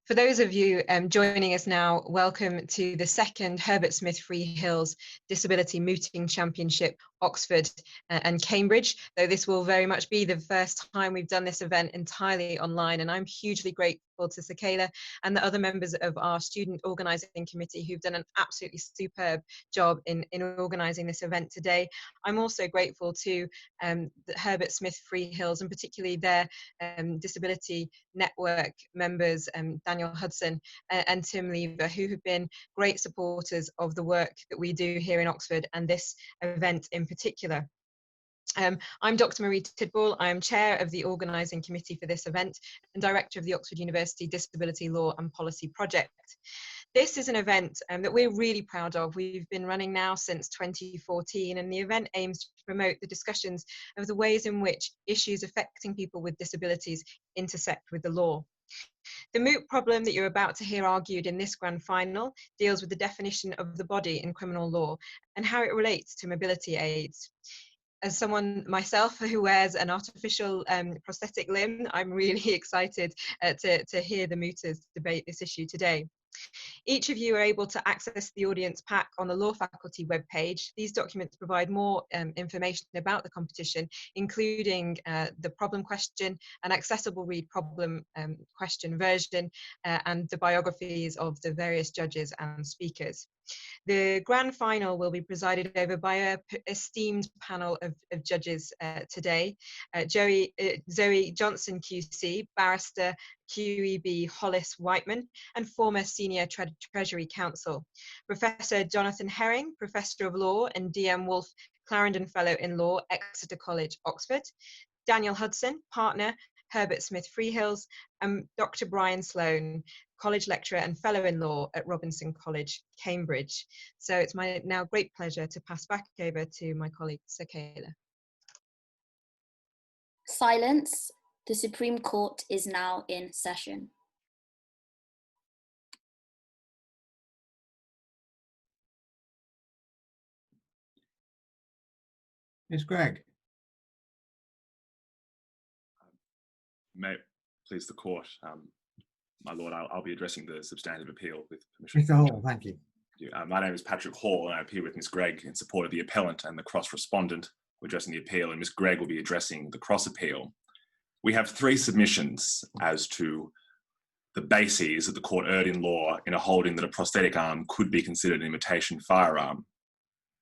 For those of you joining us now, welcome to the second Herbert Smith Freehills Disability Mooting Championship, Oxford and Cambridge, though this will very much be the first time we've done this event entirely online. And I'm hugely grateful to Sakela and the other members of our student organising committee who've done an absolutely superb job in organising this event today. I'm also grateful to the Herbert Smith Freehills and particularly their disability network members, Daniel Hudson and Tim Lever, who have been great supporters of the work that we do here in Oxford and this event in particular. I'm Dr. Marie Tidball. I am chair of the organising committee for this event and director of the Oxford University Disability Law and Policy Project. This is an event that we're really proud of. We've been running now since 2014, and the event aims to promote the discussions of the ways in which issues affecting people with disabilities intersect with the law. The moot problem that you're about to hear argued in this grand final deals with the definition of the body in criminal law and how it relates to mobility aids. As someone myself who wears an artificial prosthetic limb, I'm really excited to hear the mooters debate this issue today. Each of you are able to access the audience pack on the Law Faculty webpage. These documents provide more information about the competition, including the problem question, an accessible read problem question version, and the biographies of the various judges and speakers. The grand final will be presided over by an esteemed panel of judges today. Zoe Johnson QC, barrister QEB Hollis Whiteman, and former senior Treasury Counsel. Professor Jonathan Herring, Professor of Law and DM Wolf Clarendon Fellow in Law, Exeter College, Oxford. Daniel Hudson, partner, Herbert Smith Freehills, and Dr. Brian Sloan, college lecturer and fellow in law at Robinson College, Cambridge. So it's my now great pleasure to pass back over to my colleague, Sakela. Silence. The Supreme Court is now in session. It's Greg. May it please the court, my lord, I'll be addressing the substantive appeal with permission. Mr. Hall, thank you. My name is Patrick Hall and I appear with Ms. Gregg in support of the appellant and the cross-respondent. We're addressing the appeal and Ms. Gregg will be addressing the cross-appeal. We have three submissions as to the bases that the court erred in law in a holding that a prosthetic arm could be considered an imitation firearm.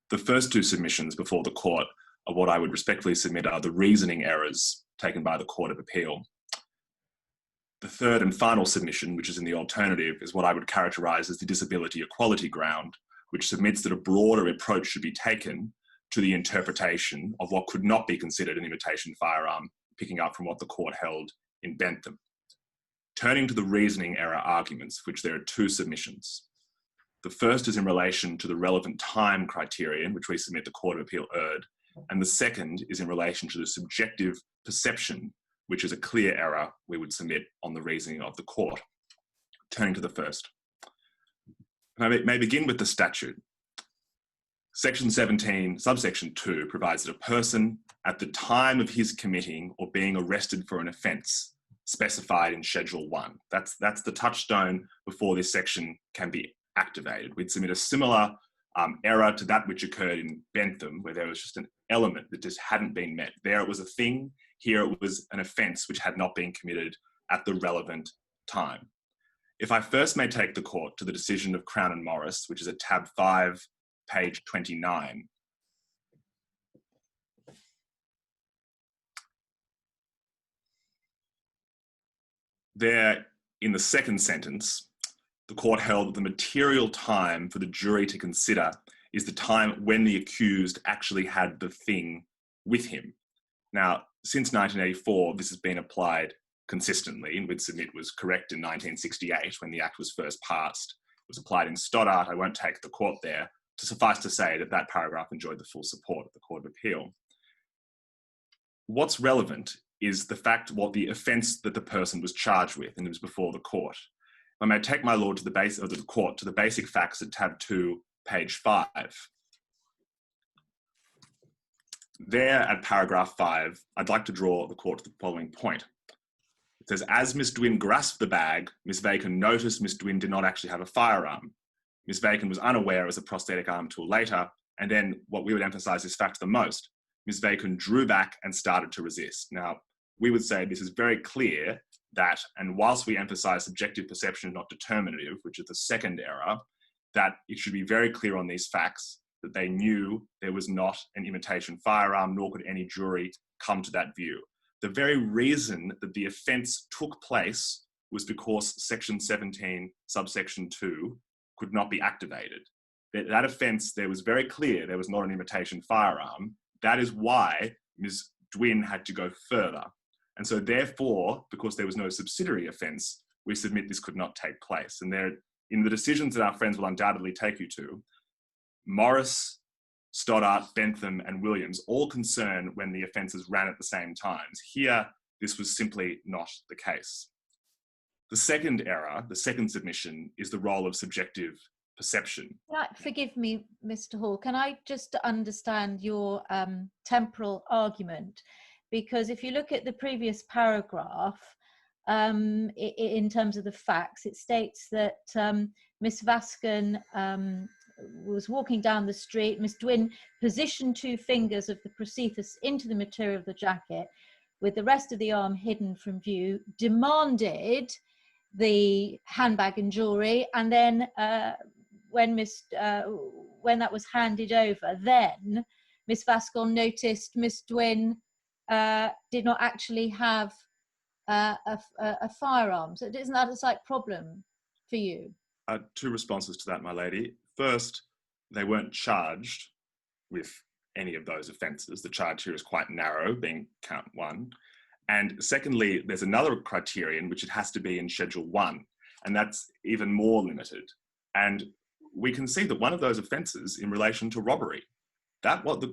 The first two submissions before the court are what I would respectfully submit are the reasoning errors taken by the Court of Appeal. The third and final submission, which is in the alternative, is what I would characterise as the disability equality ground, which submits that a broader approach should be taken to the interpretation of what could not be considered an imitation firearm, picking up from what the court held in Bentham. Turning to the reasoning error arguments, which there are two submissions. The first is in relation to the relevant time criterion, which we submit the Court of Appeal erred, and the second is in relation to the subjective perception, which is a clear error we would submit on the reasoning of the court. Turning to the first. I may begin with the statute. Section 17, subsection 2 provides that a person at the time of his committing or being arrested for an offence specified in Schedule 1. That's the touchstone before this section can be activated. We'd submit a similar error to that which occurred in Bentham, where there was just an element that just hadn't been met. There it was a thing, here it was an offence which had not been committed at the relevant time. If I first may take the court to the decision of Crown and Morris, which is at tab 5, page 29. There, in the second sentence, the court held that the material time for the jury to consider is the time when the accused actually had the thing with him. Now, since 1984, this has been applied consistently, and we'd submit was correct in 1968 when the Act was first passed. It was applied in Stoddart. I won't take the court there. To suffice to say that that paragraph enjoyed the full support of the Court of Appeal. What's relevant is the fact what the offence that the person was charged with, and it was before the court. I may take my lord to the base of the court to the basic facts at tab 2, page 5. There at paragraph 5, I'd like to draw the court to the following point. It says, as Miss Dwin grasped the bag, Miss Bacon noticed Miss Dwin did not actually have a firearm. Miss Bacon was unaware it was a prosthetic arm till later, and then what we would emphasize this fact the most, Miss Bacon drew back and started to resist. Now, we would say this is very clear that, and whilst we emphasize subjective perception, not determinative, which is the second error, that it should be very clear on these facts that they knew there was not an imitation firearm, nor could any jury come to that view. The very reason that the offence took place was because Section 17, subsection 2, could not be activated. That offence, there was very clear there was not an imitation firearm. That is why Ms. Dwin had to go further. And so therefore, because there was no subsidiary offence, we submit this could not take place. And there, in the decisions that our friends will undoubtedly take you to, Morris, Stoddart, Bentham, and Williams all concern when the offences ran at the same times. Here, this was simply not the case. The second error, the second submission, is the role of subjective perception. Forgive me, Mr. Hall, can I just understand your temporal argument? Because if you look at the previous paragraph, in terms of the facts, it states that Miss Vaskin was walking down the street. Miss Dwin positioned 2 fingers of the prosthesis into the material of the jacket with the rest of the arm hidden from view, demanded the handbag and jewellery, and then when that was handed over, then Miss Vascon noticed Miss Dwin did not actually have a firearm. So isn't that a slight problem for you? 2 responses to that, my lady. First, they weren't charged with any of those offences. The charge here is quite narrow, being count 1. And secondly, there's another criterion, which it has to be in Schedule 1, and that's even more limited. And we can see that one of those offences in relation to robbery, that what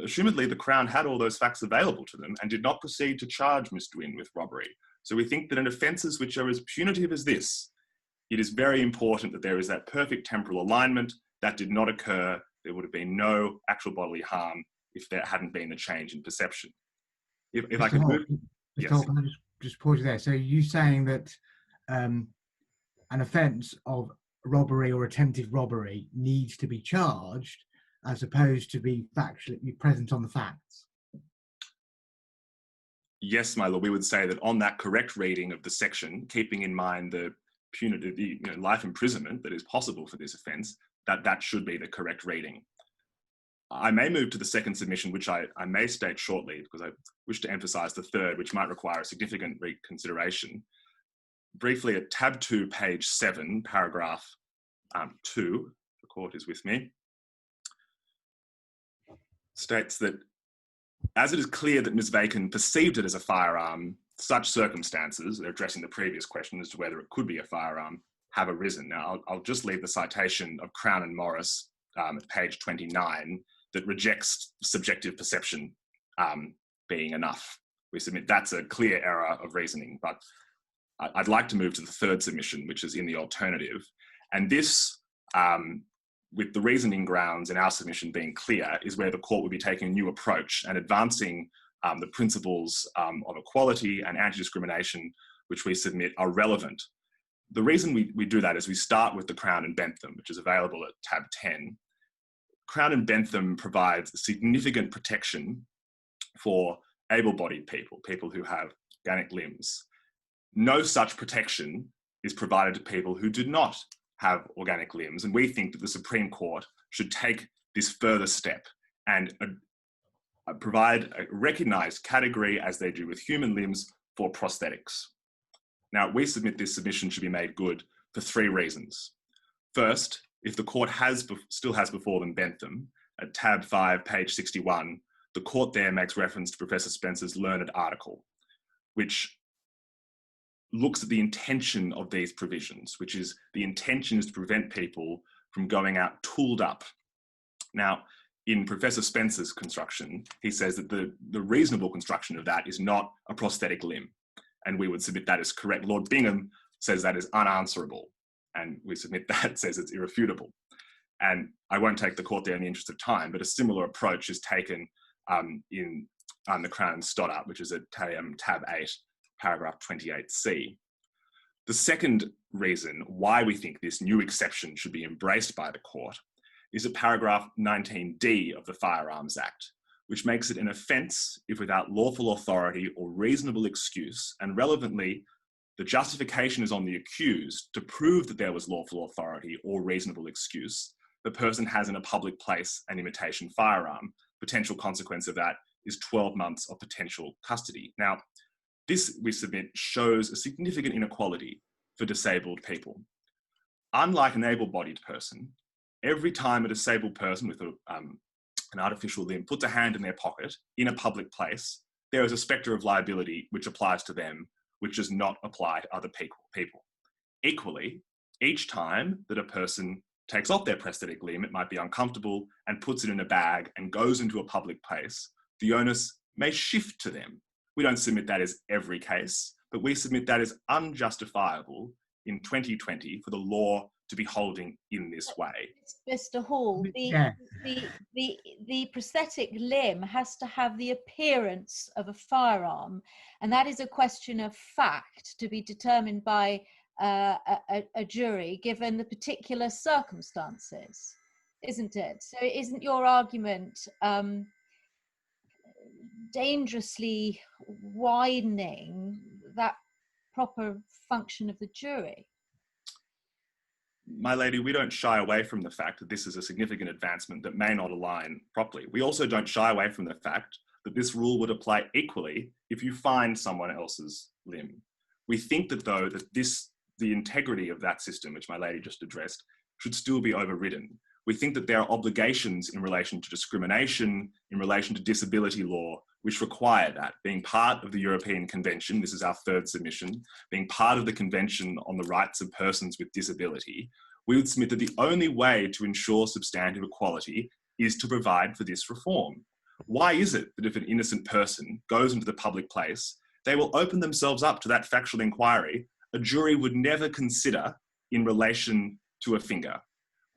assumedly the Crown had all those facts available to them and did not proceed to charge Miss Dwin with robbery. So we think that in offences which are as punitive as this, it is very important that there is that perfect temporal alignment. That did not occur. There would have been no actual bodily harm if there hadn't been a change in perception. If I could move... Mr. Holt, can I just pause you there? So you saying that an offence of robbery or attempted robbery needs to be charged as opposed to be factually present on the facts? Yes, my lord, we would say that on that correct reading of the section, keeping in mind the punitive, life imprisonment that is possible for this offence, that should be the correct reading. I may move to the second submission, which I may state shortly because I wish to emphasise the third, which might require a significant reconsideration. Briefly, at tab 2, page 7, paragraph 2, the court is with me, states that as it is clear that Ms. Bacon perceived it as a firearm, such circumstances, they're addressing the previous question as to whether it could be a firearm, have arisen. Now, I'll just leave the citation of Crown and Morris at page 29 that rejects subjective perception being enough. We submit that's a clear error of reasoning, but I'd like to move to the third submission, which is in the alternative. And this, with the reasoning grounds in our submission being clear, is where the court would be taking a new approach and advancing the principles of equality and anti-discrimination, which we submit are relevant. The reason we do that is we start with the Crown and Bentham, which is available at tab 10. Crown and Bentham provides significant protection for able-bodied people who have organic limbs. No such protection is provided to people who do not have organic limbs, and we think that the Supreme Court should take this further step and provide a recognised category, as they do with human limbs, for prosthetics. Now, we submit this submission should be made good for 3 reasons. First, if the court still has before them Bentham, at tab 5, page 61, the court there makes reference to Professor Spencer's learned article, which looks at the intention of these provisions, which is the intention is to prevent people from going out tooled up. Now, in Professor Spencer's construction, he says that the reasonable construction of that is not a prosthetic limb. And we would submit that as correct. Lord Bingham says that is unanswerable. And we submit that says it's irrefutable. And I won't take the court there in the interest of time, but a similar approach is taken in the Crown and Stoddart, which is at tab 8, paragraph 28C. The second reason why we think this new exception should be embraced by the court is at paragraph 19D of the Firearms Act, which makes it an offence if without lawful authority or reasonable excuse, and relevantly, the justification is on the accused to prove that there was lawful authority or reasonable excuse, the person has in a public place an imitation firearm. Potential consequence of that is 12 months of potential custody. Now, this, we submit, shows a significant inequality for disabled people. Unlike an able-bodied person, every time a disabled person with an artificial limb puts a hand in their pocket in a public place, there is a spectre of liability which applies to them, which does not apply to other people. Equally, each time that a person takes off their prosthetic limb, it might be uncomfortable, and puts it in a bag and goes into a public place, the onus may shift to them. We don't submit that as every case, but we submit that as unjustifiable in 2020 for the law to be holding in this way. Mr. Hall, the prosthetic limb has to have the appearance of a firearm, and that is a question of fact to be determined by a jury given the particular circumstances, isn't it? So isn't your argument dangerously widening that proper function of the jury? My lady, we don't shy away from the fact that this is a significant advancement that may not align properly. We also don't shy away from the fact that this rule would apply equally if you find someone else's limb. We think that, though, that the integrity of that system, which my lady just addressed, should still be overridden. We think that there are obligations in relation to discrimination, in relation to disability law, which require that. Being part of the European Convention, this is our third submission, being part of the Convention on the Rights of Persons with Disability, we would submit that the only way to ensure substantive equality is to provide for this reform. Why is it that if an innocent person goes into the public place, they will open themselves up to that factual inquiry a jury would never consider in relation to a finger?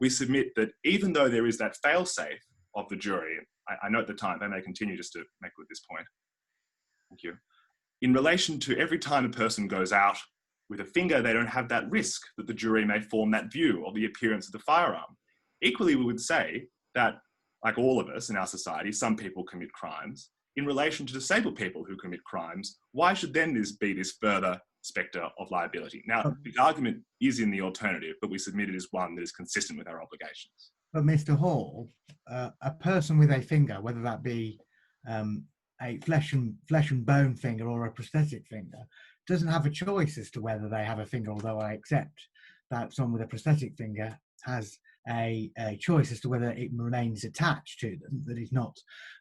We submit that even though there is that fail-safe of the jury, I note the time, they may continue just to make good this point. Thank you. In relation to every time a person goes out with a finger, they don't have that risk that the jury may form that view of the appearance of the firearm. Equally, we would say that, like all of us in our society, some people commit crimes. In relation to disabled people who commit crimes, why should then be this further spectre of liability? Now, the argument is in the alternative, but we submit it as one that is consistent with our obligations. But Mr. Hall, a person with a finger, whether that be a flesh and bone finger or a prosthetic finger, doesn't have a choice as to whether they have a finger, although I accept that someone with a prosthetic finger has a choice as to whether it remains attached to them, that is not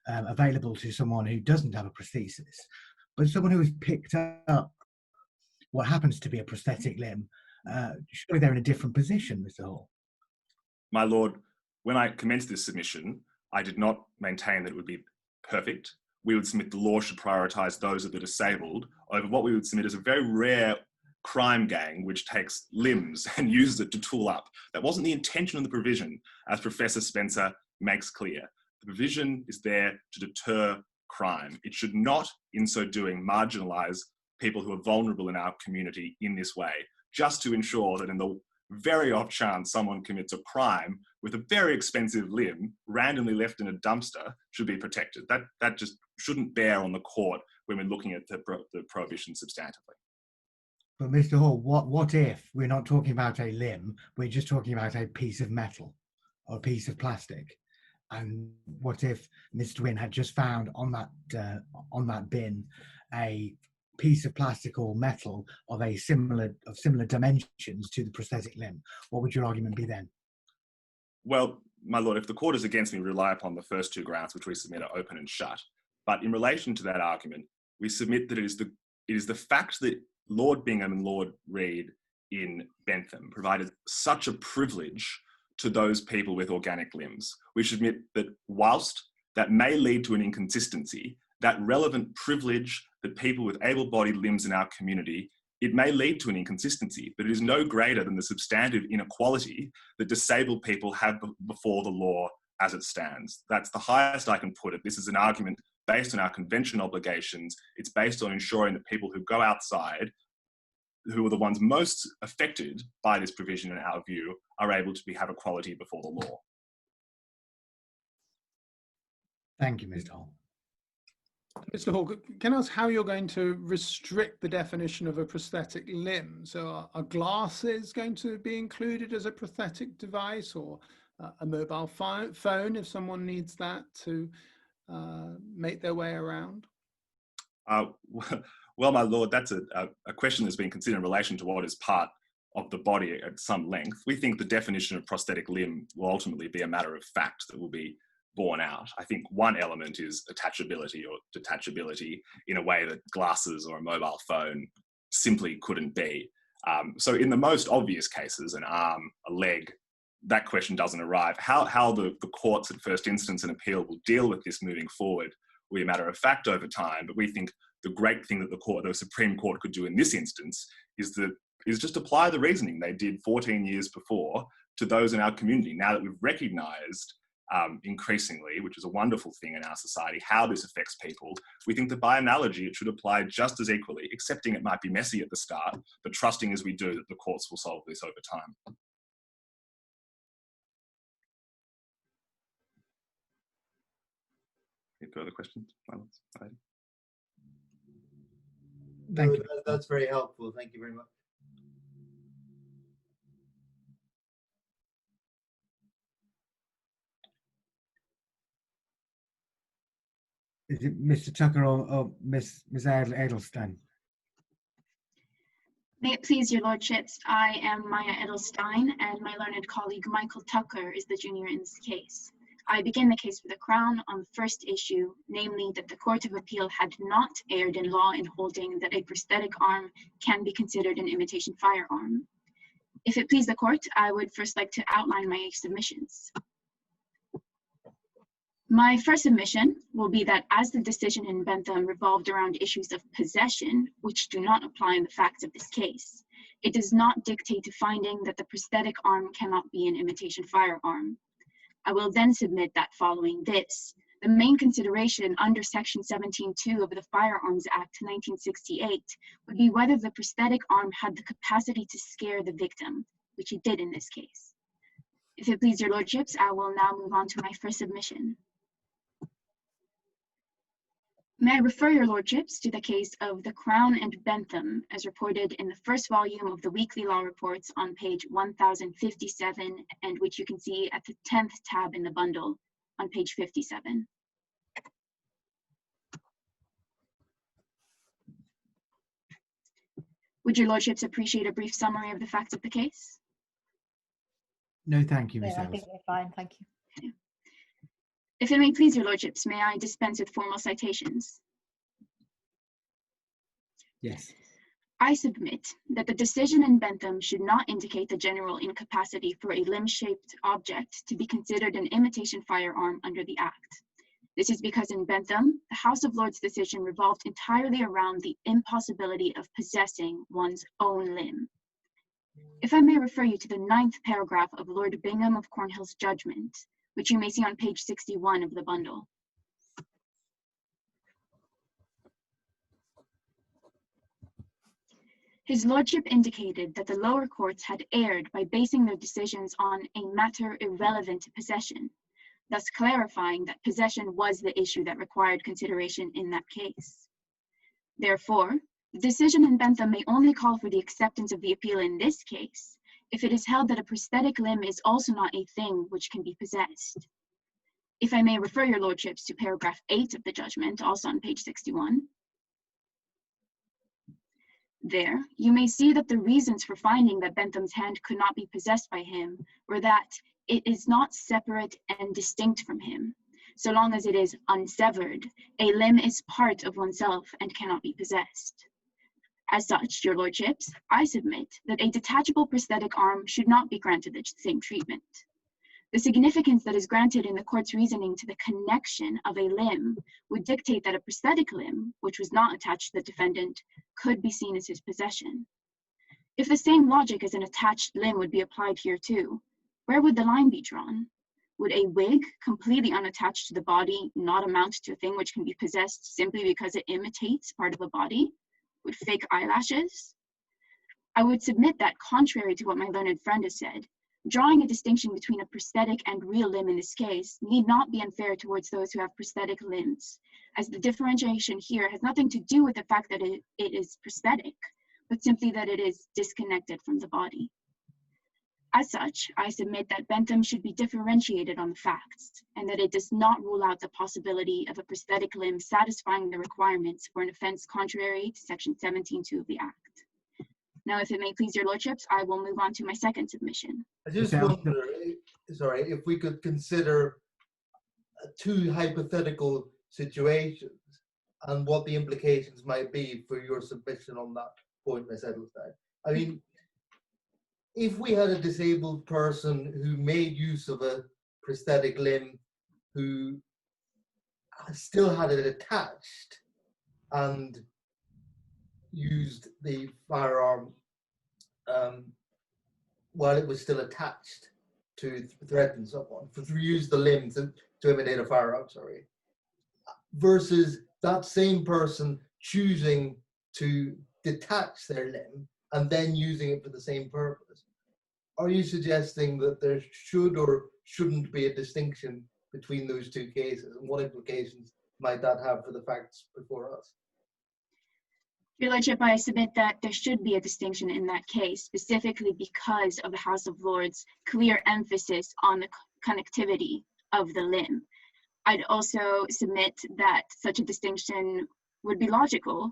available to someone who doesn't have a prosthesis. But someone who has picked up what happens to be a prosthetic limb, surely they're in a different position, Mr. Hall. My Lord, when I commenced this submission, I did not maintain that it would be perfect. We would submit the law should prioritise those of the disabled over what we would submit as a very rare crime gang which takes limbs and uses it to tool up. That wasn't the intention of the provision, as Professor Spencer makes clear. The provision is there to deter crime. It should not, in so doing, marginalise people who are vulnerable in our community in this way, just to ensure that in the very off chance someone commits a crime with a very expensive limb randomly left in a dumpster should be protected. That just shouldn't bear on the court when we're looking at the prohibition substantively. But Mr. Hall, what if we're not talking about a limb, we're just talking about a piece of metal or a piece of plastic? And what if Mr. Wynne had just found on that bin a piece of plastic or metal of similar dimensions to the prosthetic limb? What would your argument be then? Well, my Lord, if the court is against me, we rely upon the first two grounds which we submit are open and shut. But in relation to that argument, we submit that it is the fact that Lord Bingham and Lord Reid in Bentham provided such a privilege to those people with organic limbs. We should admit that whilst that may lead to an inconsistency, that relevant privilege that people with able-bodied limbs in our community, it may lead to an inconsistency, but it is no greater than the substantive inequality that disabled people have before the law as it stands. That's the highest I can put it. This is an argument based on our convention obligations. It's based on ensuring that people who go outside, who are the ones most affected by this provision in our view, are able to have equality before the law. Thank you, Mr. Hall. Mr. Hall, can I ask how you're going to restrict the definition of a prosthetic limb? So are glasses going to be included as a prosthetic device, or a mobile phone if someone needs that to make their way around? Well, my lord, that's a question that's been considered in relation to what is part of the body at some length. We think the definition of prosthetic limb will ultimately be a matter of fact that will be borne out. I think one element is attachability or detachability in a way that glasses or a mobile phone simply couldn't be. So in the most obvious cases, an arm, a leg, that question doesn't arrive. How the courts at first instance and appeal will deal with this moving forward will be a matter of fact over time. But we think the great thing that the Supreme Court could do in this instance is just apply the reasoning they did 14 years before to those in our community. Now that we've recognised increasingly, which is a wonderful thing in our society, how this affects people, we think that by analogy it should apply just as equally, accepting it might be messy at the start, but trusting as we do that the courts will solve this over time. Any further questions? Thank you. That's very helpful. Thank you very much. Is it Mr. Tucker or Ms. Edelstein? May it please your lordships, I am Maya Edelstein, and my learned colleague Michael Tucker is the junior in this case. I begin the case for the Crown on the first issue, namely that the Court of Appeal had not erred in law in holding that a prosthetic arm can be considered an imitation firearm. If it please the Court, I would first like to outline my submissions. My first submission will be that as the decision in Bentham revolved around issues of possession, which do not apply in the facts of this case, it does not dictate to finding that the prosthetic arm cannot be an imitation firearm. I will then submit that following this, the main consideration under Section 17.2 of the Firearms Act 1968 would be whether the prosthetic arm had the capacity to scare the victim, which it did in this case. If it please your lordships, I will now move on to my first submission. May I refer your lordships to the case of the Crown and Bentham as reported in the first volume of the Weekly Law Reports on page 1057, and which you can see at the 10th tab in the bundle on page 57. Would your lordships appreciate a brief summary of the facts of the case? No, thank you, Ms. I think we're fine, thank you. Okay. If it may please your lordships, may I dispense with formal citations? Yes. I submit that the decision in Bentham should not indicate the general incapacity for a limb-shaped object to be considered an imitation firearm under the Act. This is because in Bentham, the House of Lords decision revolved entirely around the impossibility of possessing one's own limb. If I may refer you to the 9th paragraph of Lord Bingham of Cornhill's judgment, which you may see on page 61 of the bundle. His lordship indicated that the lower courts had erred by basing their decisions on a matter irrelevant to possession, thus clarifying that possession was the issue that required consideration in that case. Therefore, the decision in Bentham may only call for the acceptance of the appeal in this case if it is held that a prosthetic limb is also not a thing which can be possessed. If I may refer your lordships to paragraph 8 of the judgment, also on page 61. There, you may see that the reasons for finding that Bentham's hand could not be possessed by him were that it is not separate and distinct from him. So long as it is unsevered, a limb is part of oneself and cannot be possessed. As such, your lordships, I submit that a detachable prosthetic arm should not be granted the same treatment. The significance that is granted in the court's reasoning to the connection of a limb would dictate that a prosthetic limb, which was not attached to the defendant, could be seen as his possession. If the same logic as an attached limb would be applied here too, where would the line be drawn? Would a wig completely unattached to the body not amount to a thing which can be possessed simply because it imitates part of a body? Would fake eyelashes? I would submit that, contrary to what my learned friend has said, drawing a distinction between a prosthetic and real limb in this case need not be unfair towards those who have prosthetic limbs, as the differentiation here has nothing to do with the fact that it is prosthetic, but simply that it is disconnected from the body. As such, I submit that Bentham should be differentiated on the facts, and that it does not rule out the possibility of a prosthetic limb satisfying the requirements for an offence contrary to section 17(2) of the Act. Now, if it may please your lordships, I will move on to my second submission. I just wonder, sorry, if we could consider two hypothetical situations and what the implications might be for your submission on that point, Ms. Edelstein. I mean, if we had a disabled person who made use of a prosthetic limb, who still had it attached and used the firearm while it was still attached to threaten someone, used the limb to imitate a firearm, sorry, versus that same person choosing to detach their limb and then using it for the same purpose. Are you suggesting that there should or shouldn't be a distinction between those two cases, and what implications might that have for the facts before us? Your Lordship, I submit that there should be a distinction in that case, specifically because of the House of Lords' clear emphasis on the connectivity of the limb. I'd also submit that such a distinction would be logical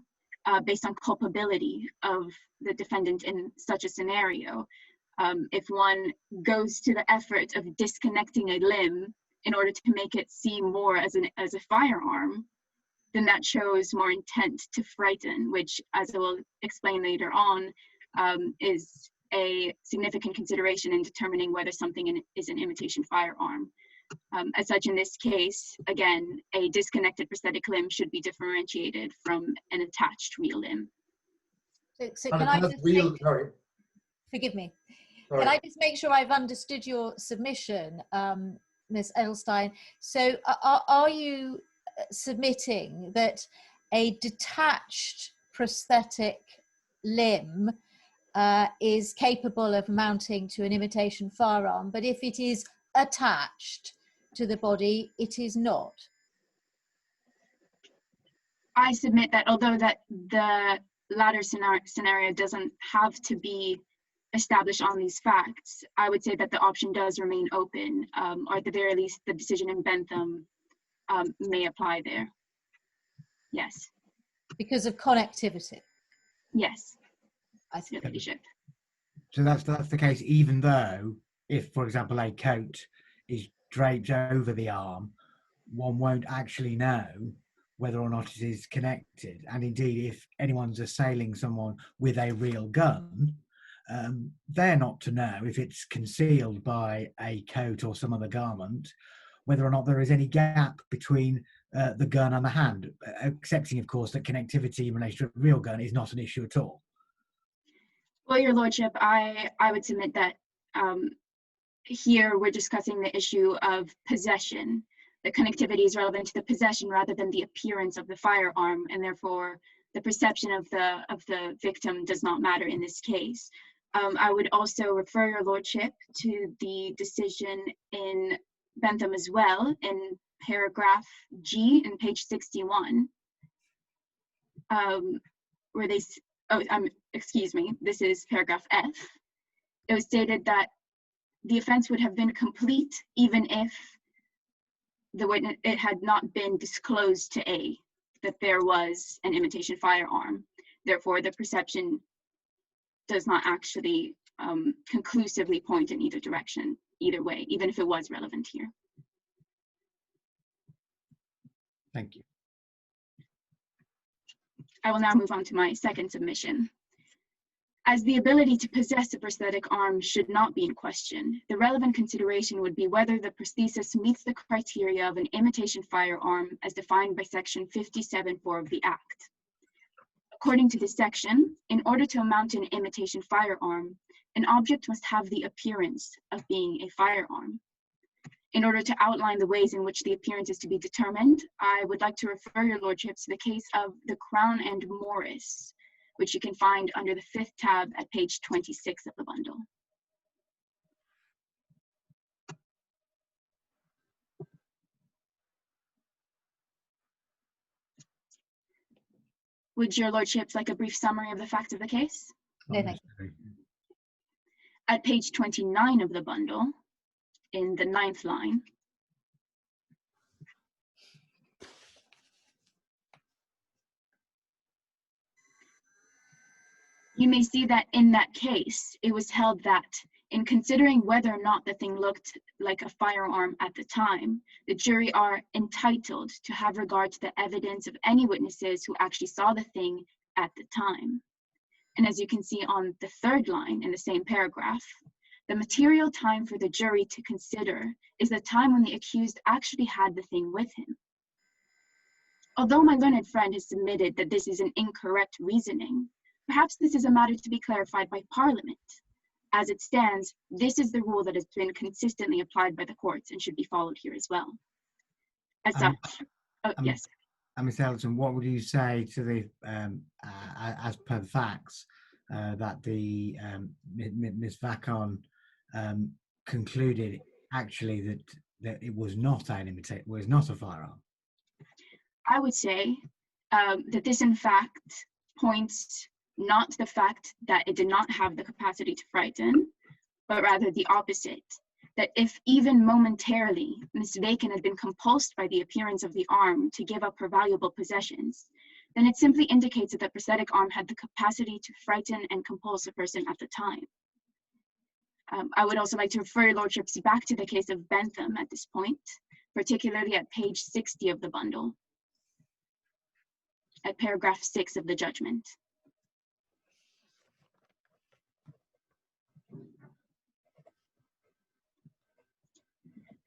based on culpability of the defendant in such a scenario. If one goes to the effort of disconnecting a limb in order to make it seem more as a firearm, then that shows more intent to frighten, which, as I will explain later on, is a significant consideration in determining whether something is an imitation firearm. As such, in this case, again, a disconnected prosthetic limb should be differentiated from an attached real limb. So can I just forgive me. Sorry. Can I just make sure I've understood your submission, Ms. Edelstein? So are you submitting that a detached prosthetic limb is capable of mounting to an imitation firearm, but if it is attached to the body, it is not? I submit that although that the latter scenario doesn't have to be established on these facts, I would say that the option does remain open, or at the very least, the decision in Bentham may apply there. Yes. Because of connectivity? Yes. I see. Your Ladyship. So that's the case, even though if, for example, a coat is draped over the arm, one won't actually know whether or not it is connected. And indeed, if anyone's assailing someone with a real gun, they're not to know if it's concealed by a coat or some other garment, whether or not there is any gap between the gun and the hand, accepting, of course, that connectivity in relation to a real gun is not an issue at all. Well, Your Lordship, I would submit that here we're discussing the issue of possession. The connectivity is relevant to the possession rather than the appearance of the firearm, and therefore the perception of the victim does not matter in this case. I would also refer Your Lordship to the decision in Bentham as well, in paragraph G in page 61, where they, excuse me, this is paragraph F. It was stated that the offense would have been complete even if the witness, it had not been disclosed to A that there was an imitation firearm. Therefore, the perception does not actually conclusively point in either direction, either way, even if it was relevant here. Thank you. I will now move on to my second submission. As the ability to possess a prosthetic arm should not be in question, the relevant consideration would be whether the prosthesis meets the criteria of an imitation firearm as defined by section 57(4) of the Act. According to this section, in order to amount to an imitation firearm, an object must have the appearance of being a firearm. In order to outline the ways in which the appearance is to be determined, I would like to refer your lordships to the case of the Crown and Morris, which you can find under the 5th tab at page 26 of the bundle. Would your lordships like a brief summary of the facts of the case? No, thank you. At page 29 of the bundle, in the 9th line, you may see that in that case, it was held that in considering whether or not the thing looked like a firearm at the time, the jury are entitled to have regard to the evidence of any witnesses who actually saw the thing at the time. And as you can see on the 3rd line in the same paragraph, the material time for the jury to consider is the time when the accused actually had the thing with him. Although my learned friend has submitted that this is an incorrect reasoning, perhaps this is a matter to be clarified by Parliament. As it stands, this is the rule that has been consistently applied by the courts and should be followed here as well. As such, yes. Ms. Ellison, what would you say to the, as per the facts, that the Ms. Vacon concluded actually that it was not a firearm? I would say that this in fact points not to the fact that it did not have the capacity to frighten, but rather the opposite, that if even momentarily Ms. Bacon had been compulsed by the appearance of the arm to give up her valuable possessions, then it simply indicates that the prosthetic arm had the capacity to frighten and compulse a person at the time. I would also like to refer your lordships back to the case of Bentham at this point, particularly at page 60 of the bundle, at paragraph 6 of the judgment.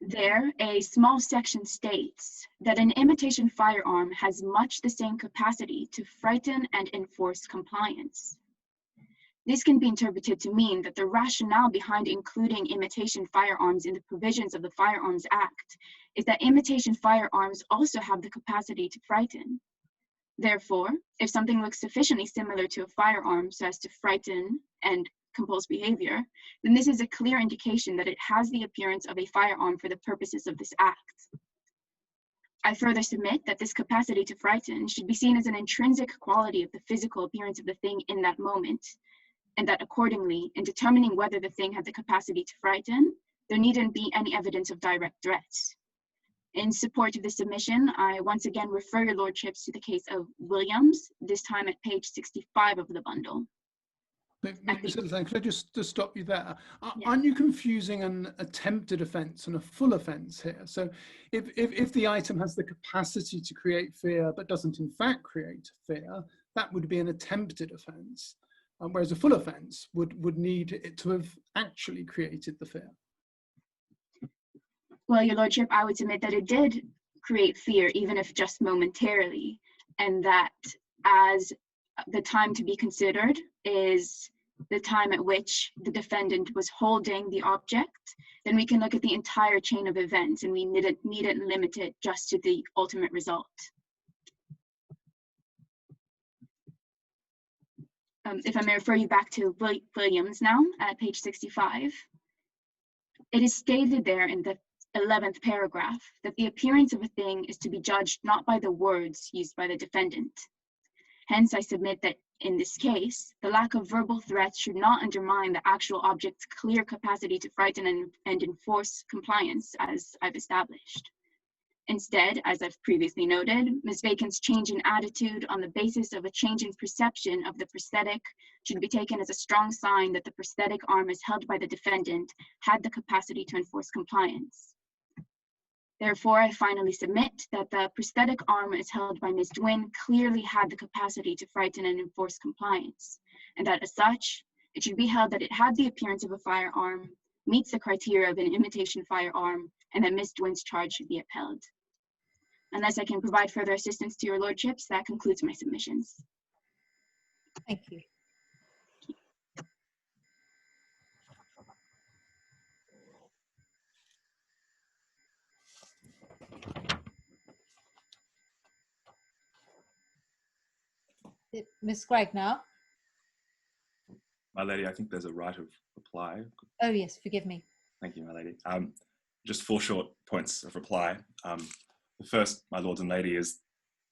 There, a small section states that an imitation firearm has much the same capacity to frighten and enforce compliance. This can be interpreted to mean that the rationale behind including imitation firearms in the provisions of the Firearms Act is that imitation firearms also have the capacity to frighten. Therefore, if something looks sufficiently similar to a firearm so as to frighten and compulse behavior, then this is a clear indication that it has the appearance of a firearm for the purposes of this act. I further submit that this capacity to frighten should be seen as an intrinsic quality of the physical appearance of the thing in that moment, and that accordingly, in determining whether the thing had the capacity to frighten, there needn't be any evidence of direct threats. In support of this submission, I once again refer your lordships to the case of Williams, this time at page 65 of the bundle. Could I just stop you there? Yeah. Aren't you confusing an attempted offence and a full offence here? So if the item has the capacity to create fear but doesn't in fact create fear, that would be an attempted offence, whereas a full offence would need it to have actually created the fear. Well, your lordship, I would submit that it did create fear, even if just momentarily, and that as the time to be considered is the time at which the defendant was holding the object, then we can look at the entire chain of events and we needn't limit it just to the ultimate result. If I may refer you back to Williams now at page 65, it is stated there in the 11th paragraph that the appearance of a thing is to be judged not by the words used by the defendant. Hence, I submit that in this case, the lack of verbal threats should not undermine the actual object's clear capacity to frighten and enforce compliance, as I've established. Instead, as I've previously noted, Ms. Bacon's change in attitude on the basis of a change in perception of the prosthetic should be taken as a strong sign that the prosthetic arm as held by the defendant had the capacity to enforce compliance. Therefore, I finally submit that the prosthetic arm as held by Ms. Dwin clearly had the capacity to frighten and enforce compliance, and that as such, it should be held that it had the appearance of a firearm, meets the criteria of an imitation firearm, and that Ms. Dwin's charge should be upheld. Unless I can provide further assistance to your lordships, that concludes my submissions. Thank you. Ms. Gregg now. My lady, I think there's a right of reply. Oh yes, forgive me. Thank you, my lady. Just 4 short points of reply. The first, my lords and lady, is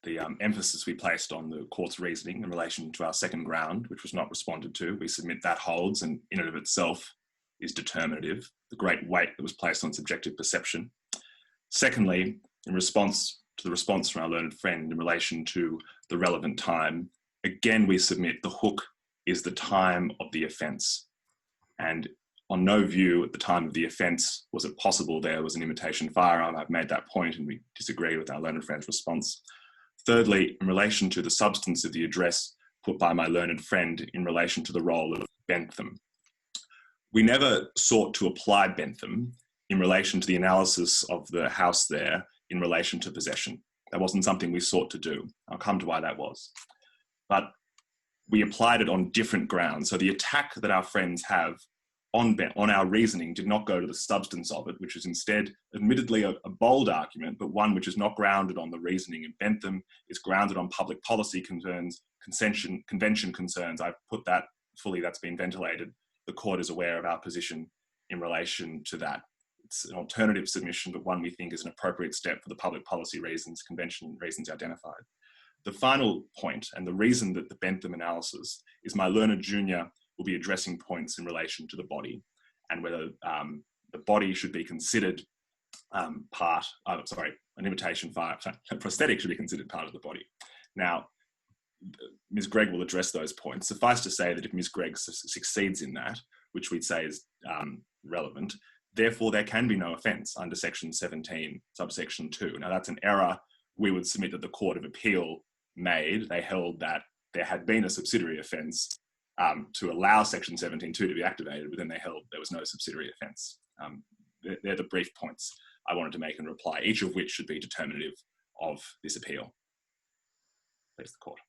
the emphasis we placed on the court's reasoning in relation to our second ground, which was not responded to. We submit that holds, and in and of itself is determinative, the great weight that was placed on subjective perception. Secondly, in response to the response from our learned friend in relation to the relevant time, again, we submit the hook is the time of the offence. And on no view at the time of the offence was it possible there was an imitation firearm. I've made that point and we disagree with our learned friend's response. Thirdly, in relation to the substance of the address put by my learned friend in relation to the role of Bentham. We never sought to apply Bentham in relation to the analysis of the house there in relation to possession. That wasn't something we sought to do. I'll come to why that was. But we applied it on different grounds. So the attack that our friends have on our reasoning did not go to the substance of it, which is instead admittedly a bold argument, but one which is not grounded on the reasoning in Bentham. It's grounded on public policy concerns, convention concerns. I've put that fully, that's been ventilated. The court is aware of our position in relation to that. It's an alternative submission, but one we think is an appropriate step for the public policy reasons, convention reasons identified. The final point, and the reason that the Bentham analysis is my learned junior will be addressing points in relation to the body and whether the body should be considered an imitation prosthetic should be considered part of the body. Now, Ms. Gregg will address those points. Suffice to say that if Ms. Gregg succeeds in that, which we'd say is relevant, therefore there can be no offence under section 17, subsection 2. Now that's an error we would submit that the Court of Appeal made. They held that there had been a subsidiary offence to allow section 17.2 to be activated, but then they held there was no subsidiary offence. They're the brief points I wanted to make in reply, each of which should be determinative of this appeal. Please, the Court.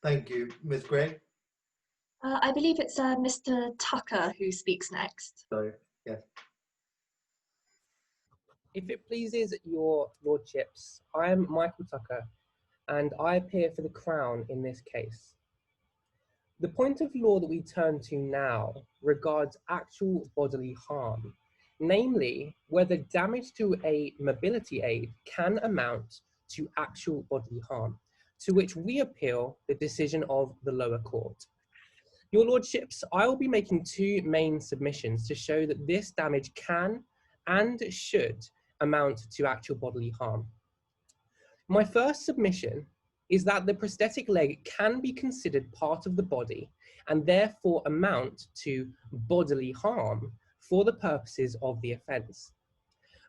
Thank you. Ms. Gray? I believe it's Mr. Tucker who speaks next. Sorry, yes. If it pleases your lordships, I am Michael Tucker and I appear for the Crown in this case. The point of law that we turn to now regards actual bodily harm, namely whether damage to a mobility aid can amount to actual bodily harm, to which we appeal the decision of the lower court. Your lordships, I will be making 2 main submissions to show that this damage can and should amount to actual bodily harm. My first submission is that the prosthetic leg can be considered part of the body and therefore amount to bodily harm for the purposes of the offence.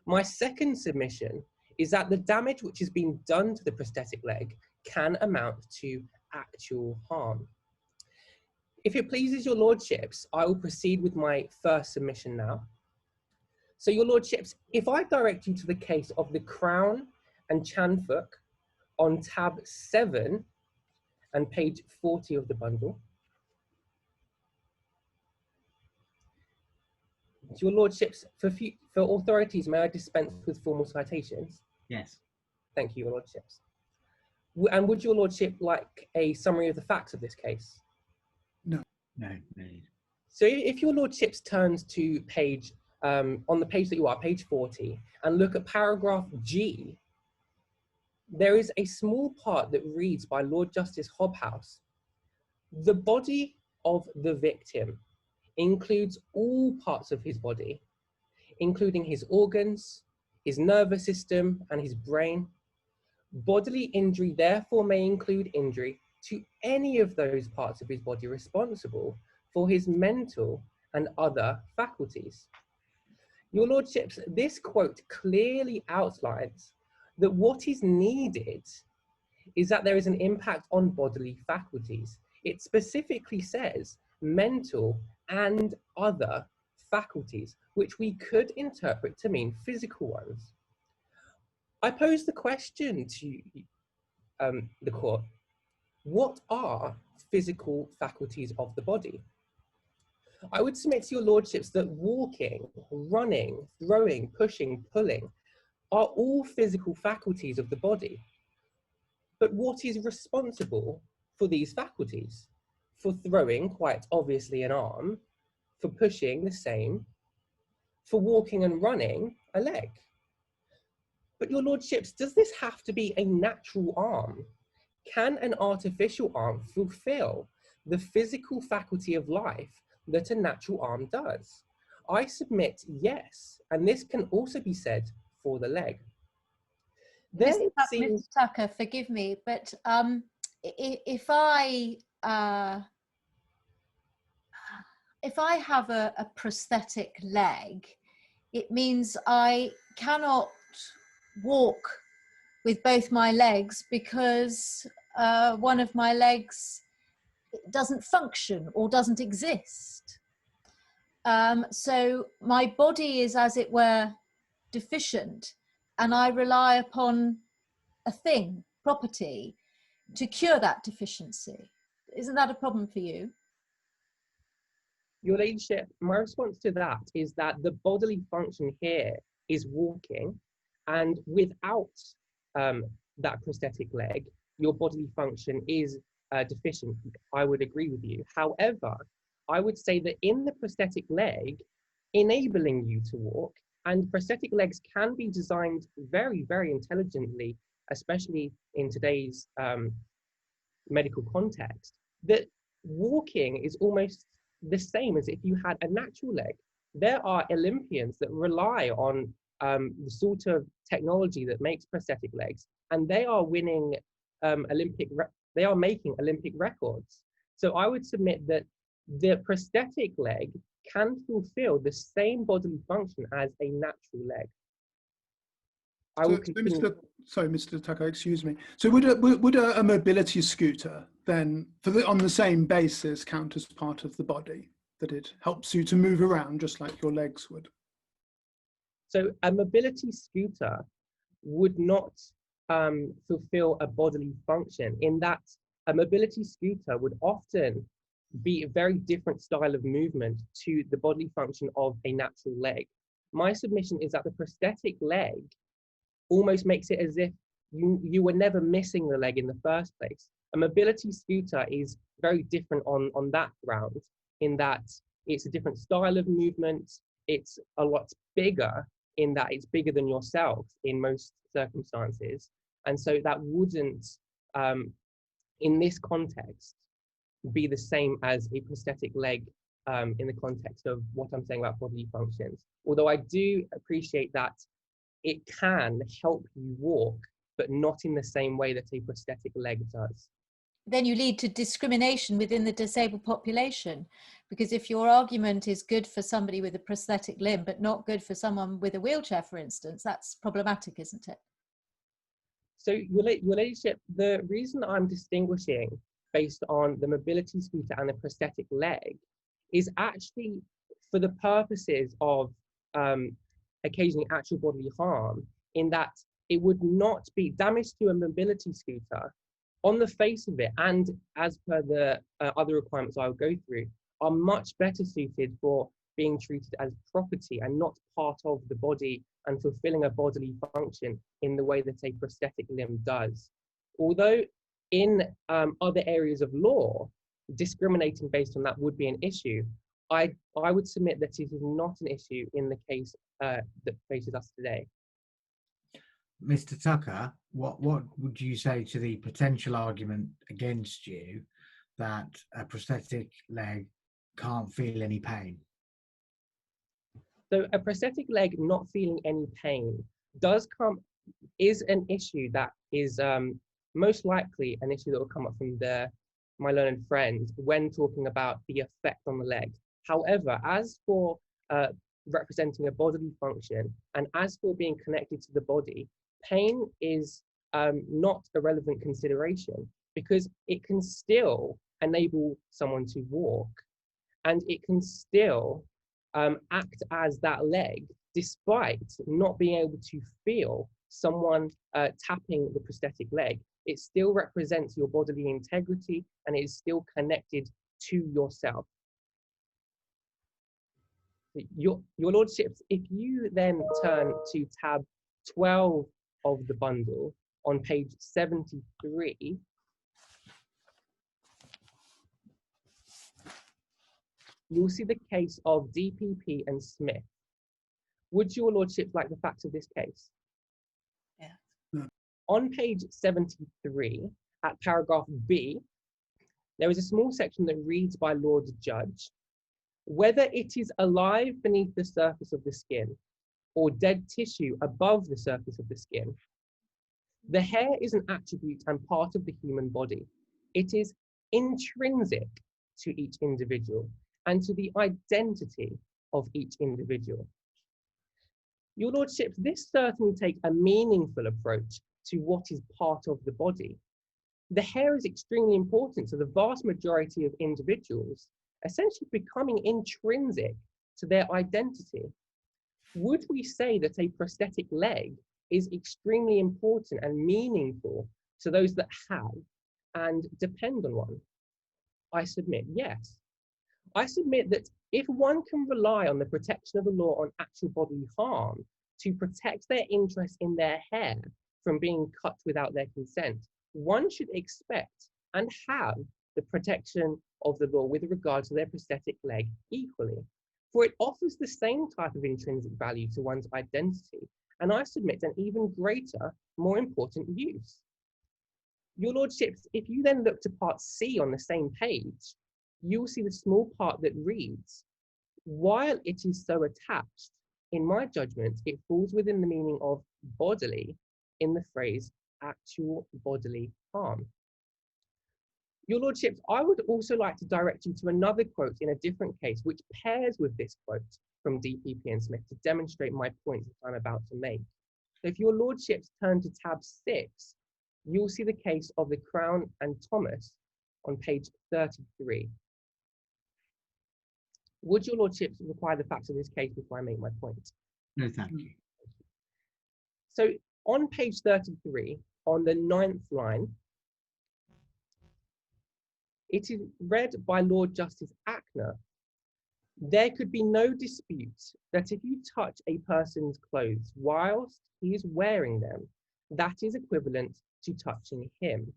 My second submission is that the damage which has been done to the prosthetic leg can amount to actual harm. If it pleases your lordships, I will proceed with my first submission now. So your lordships, if I direct you to the case of the Crown and Chanfuk on tab 7 and page 40 of the bundle. Your lordships, for authorities, may I dispense with formal citations? Yes. Thank you, your lordships. And would your lordship like a summary of the facts of this case? No. No, no. So if your lordships turns to page, on the page that you are, page 40, and look at paragraph G, there is a small part that reads by Lord Justice Hobhouse, the body of the victim includes all parts of his body, including his organs, his nervous system, and his brain. Bodily injury therefore may include injury to any of those parts of his body responsible for his mental and other faculties. Your lordships, this quote clearly outlines that what is needed is that there is an impact on bodily faculties. It specifically says mental and other faculties, which we could interpret to mean physical ones. I pose the question to the court, what are physical faculties of the body? I would submit to your lordships that walking, running, throwing, pushing, pulling are all physical faculties of the body. But what is responsible for these faculties? For throwing, quite obviously an arm, for pushing, the same, for walking and running, a leg. But your lordships, does this have to be a natural arm? Can an artificial arm fulfill the physical faculty of life that a natural arm does? I submit yes, and this can also be said for the leg. Mr. Tucker, forgive me, but if I have a prosthetic leg, it means I cannot walk with both my legs because one of my legs doesn't function or doesn't exist. So my body is, as it were, deficient, and I rely upon a thing, property, to cure that deficiency. Isn't that a problem for you? Your ladyship, my response to that is that the bodily function here is walking, and without that prosthetic leg, your bodily function is deficient. I would agree with you. However, I would say that in the prosthetic leg, enabling you to walk, and prosthetic legs can be designed very, very intelligently, especially in today's medical context, that walking is almost the same as if you had a natural leg. There are Olympians that rely on the sort of technology that makes prosthetic legs, and they are winning they are making Olympic records. So I would submit that the prosthetic leg can fulfill the same bodily function as a natural leg. Mr. Tucker, excuse me. So would a mobility scooter then, on the same basis, count as part of the body, that it helps you to move around just like your legs would? So a mobility scooter would not fulfill a bodily function, in that a mobility scooter would often be a very different style of movement to the bodily function of a natural leg. My submission is that the prosthetic leg almost makes it as if you were never missing the leg in the first place. A mobility scooter is very different on that ground, in that it's a different style of movement. It's a lot bigger, in that it's bigger than yourself in most circumstances. And so that wouldn't, in this context, be the same as a prosthetic leg in the context of what I'm saying about bodily functions. Although I do appreciate that it can help you walk, but not in the same way that a prosthetic leg does. Then you lead to discrimination within the disabled population, because if your argument is good for somebody with a prosthetic limb, but not good for someone with a wheelchair, for instance, that's problematic, isn't it? So your ladyship, the reason I'm distinguishing based on the mobility scooter and the prosthetic leg is actually for the purposes of occasioning actual bodily harm, in that it would not be damage to a mobility scooter on the face of it, and as per the other requirements I will go through, are much better suited for being treated as property and not part of the body and fulfilling a bodily function in the way that a prosthetic limb does. Although in other areas of law, discriminating based on that would be an issue, I would submit that it is not an issue in the case that faces us today. Mr. Tucker, what would you say to the potential argument against you that a prosthetic leg can't feel any pain? So a prosthetic leg not feeling any pain is an issue that is most likely an issue that will come up from my learned friend when talking about the effect on the leg. However, as for representing a bodily function and as for being connected to the body, pain is not a relevant consideration, because it can still enable someone to walk, and it can still act as that leg, despite not being able to feel someone tapping the prosthetic leg. It still represents your bodily integrity, and it is still connected to yourself. Your Lordships, if you then turn to tab 12 of the bundle on page 73, you'll see the case of DPP and Smith. Would your Lordships like the facts of this case? Yeah. No. On page 73, at paragraph B, there is a small section that reads by Lord Judge, whether it is alive beneath the surface of the skin or dead tissue above the surface of the skin, the hair is an attribute and part of the human body. It is intrinsic to each individual and to the identity of each individual. Your Lordships, this certainly takes a meaningful approach to what is part of the body. The hair is extremely important to the vast majority of individuals, essentially becoming intrinsic to their identity. Would we say that a prosthetic leg is extremely important and meaningful to those that have and depend on one? I submit yes. I submit that if one can rely on the protection of the law on actual bodily harm to protect their interest in their hair from being cut without their consent, one should expect and have the protection of the law with regard to their prosthetic leg equally, for it offers the same type of intrinsic value to one's identity, and I submit an even greater, more important use. Your Lordships, if you then look to part C on the same page, you will see the small part that reads, while it is so attached, in my judgment, it falls within the meaning of bodily in the phrase actual bodily harm. Your Lordships, I would also like to direct you to another quote in a different case, which pairs with this quote from DPP and Smith to demonstrate my point that I'm about to make. So if your Lordships turn to tab 6, you'll see the case of the Crown and Thomas on page 33. Would your Lordships require the facts of this case before I make my point? No, thank you. So on page 33, on the 9th line, it is read by Lord Justice Ackner, there could be no dispute that if you touch a person's clothes whilst he is wearing them, that is equivalent to touching him.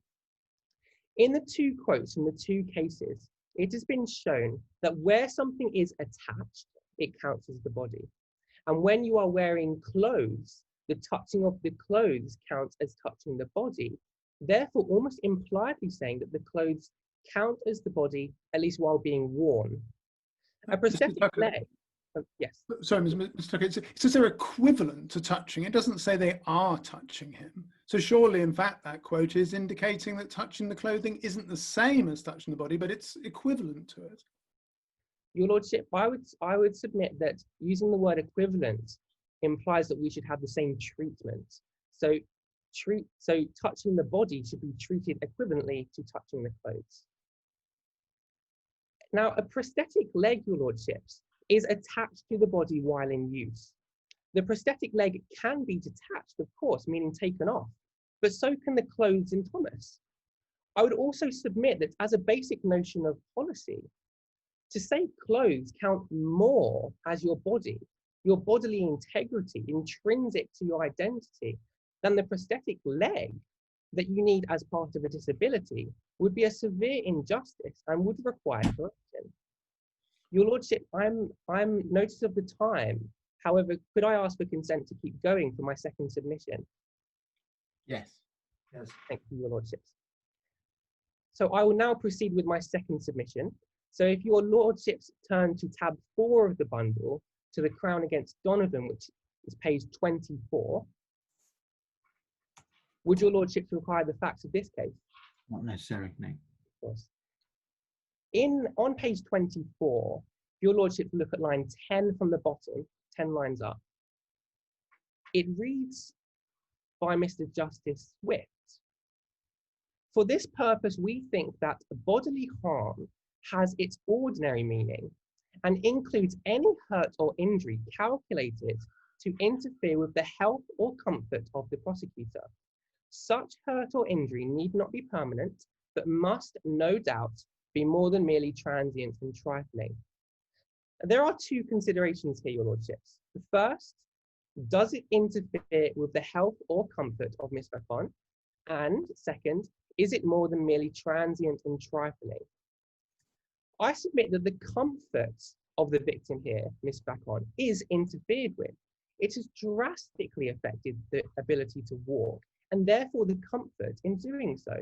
In the two quotes from the two cases, it has been shown that where something is attached, it counts as the body. And when you are wearing clothes, the touching of the clothes counts as touching the body, therefore almost impliedly saying that the clothes count as the body, at least while being worn. A prosthetic leg, yes. Sorry, Mr. Tucker, it says they're equivalent to touching. It doesn't say they are touching him. So surely, in fact, that quote is indicating that touching the clothing isn't the same as touching the body, but it's equivalent to it. Your Lordship, I would submit that using the word equivalent implies that we should have the same treatment. So touching the body should be treated equivalently to touching the clothes. Now, a prosthetic leg, Your Lordships, is attached to the body while in use. The prosthetic leg can be detached, of course, meaning taken off, but so can the clothes in Thomas. I would also submit that as a basic notion of policy, to say clothes count more as your body, your bodily integrity, intrinsic to your identity, than the prosthetic leg that you need as part of a disability would be a severe injustice and would require correction. Your Lordship, I'm notice of the time. However, could I ask for consent to keep going for my second submission? Yes. Yes. Thank you, Your Lordships. So I will now proceed with my second submission. So if Your Lordships turn to tab 4 of the bundle, to the Crown against Donovan, which is page 24, would Your Lordships require the facts of this case? Not necessarily, no. Of course. On page 24, Your Lordship look at line 10 from the bottom, 10 lines up. It reads by Mr. Justice Swift. For this purpose, we think that bodily harm has its ordinary meaning and includes any hurt or injury calculated to interfere with the health or comfort of the prosecutor. Such hurt or injury need not be permanent, but must, no doubt, be more than merely transient and trifling. There are two considerations here, Your Lordships. The first, does it interfere with the health or comfort of Miss Bacon? And second, is it more than merely transient and trifling? I submit that the comfort of the victim here, Miss Bacon, is interfered with. It has drastically affected the ability to walk, and therefore the comfort in doing so.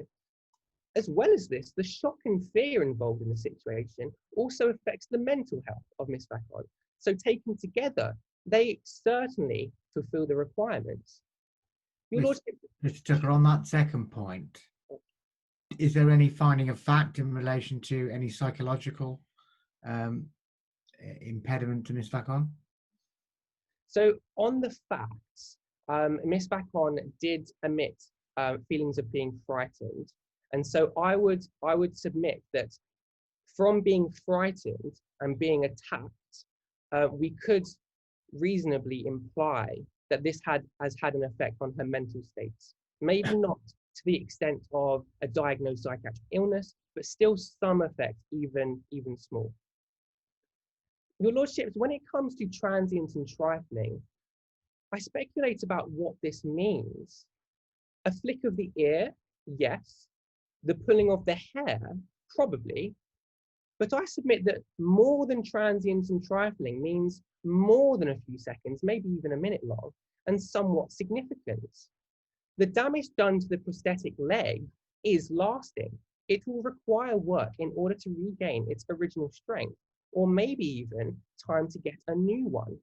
As well as this, the shock and fear involved in the situation also affects the mental health of Miss Bacon. So taken together, they certainly fulfill the requirements. Your Lordship, Mr. Tucker, on that second point, is there any finding of fact in relation to any psychological impediment to Miss Bacon? So on the facts, Miss Bacon did admit feelings of being frightened. And so I would submit that from being frightened and being attacked, we could reasonably imply that this has had an effect on her mental states. Maybe not to the extent of a diagnosed psychiatric illness, but still some effect, even small. Your Lordships, when it comes to transient and trifling, I speculate about what this means. A flick of the ear, yes. The pulling of the hair, probably. But I submit that more than transient and trifling means more than a few seconds, maybe even a minute long, and somewhat significant. The damage done to the prosthetic leg is lasting. It will require work in order to regain its original strength, or maybe even time to get a new one.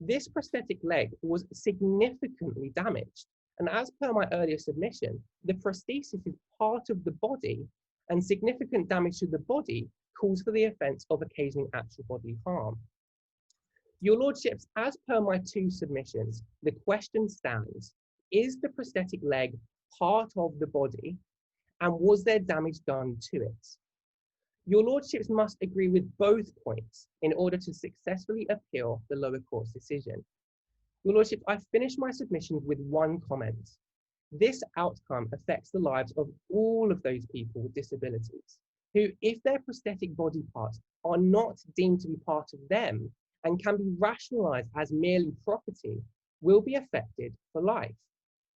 This prosthetic leg was significantly damaged. And as per my earlier submission, the prosthesis is part of the body, and significant damage to the body calls for the offence of occasioning actual bodily harm. Your Lordships, as per my two submissions, the question stands, is the prosthetic leg part of the body, and was there damage done to it? Your Lordships must agree with both points in order to successfully appeal the lower court's decision. Your Lordship, I finished my submissions with one comment. This outcome affects the lives of all of those people with disabilities, who, if their prosthetic body parts are not deemed to be part of them and can be rationalised as merely property, will be affected for life.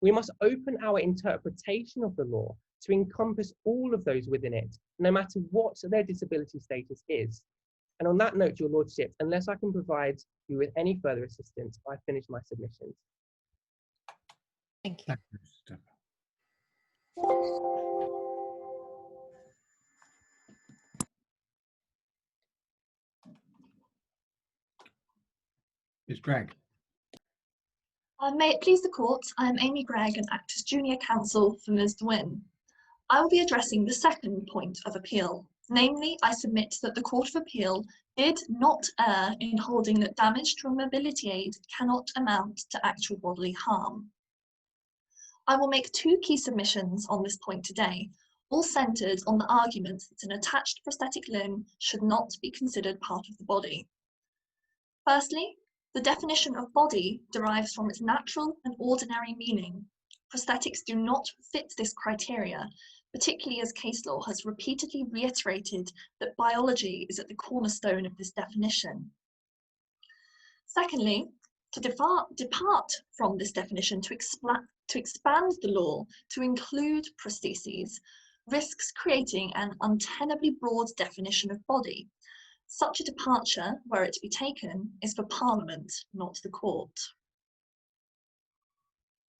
We must open our interpretation of the law to encompass all of those within it, no matter what their disability status is. And on that note, Your Lordship, unless I can provide you with any further assistance, I finish my submissions. Thank you. Ms. Gregg. May it please the court, I am Amy Gregg and act as junior counsel for Ms. Wynne. I will be addressing the second point of appeal. Namely, I submit that the Court of Appeal did not err in holding that damage to a mobility aid cannot amount to actual bodily harm. I will make two key submissions on this point today, all centred on the argument that an attached prosthetic limb should not be considered part of the body. Firstly, the definition of body derives from its natural and ordinary meaning. Prosthetics do not fit this criteria, particularly as case law has repeatedly reiterated that biology is at the cornerstone of this definition. Secondly, to depart from this definition to expand the law to include prostheses risks creating an untenably broad definition of body. Such a departure, were it to be taken, is for Parliament, not the court.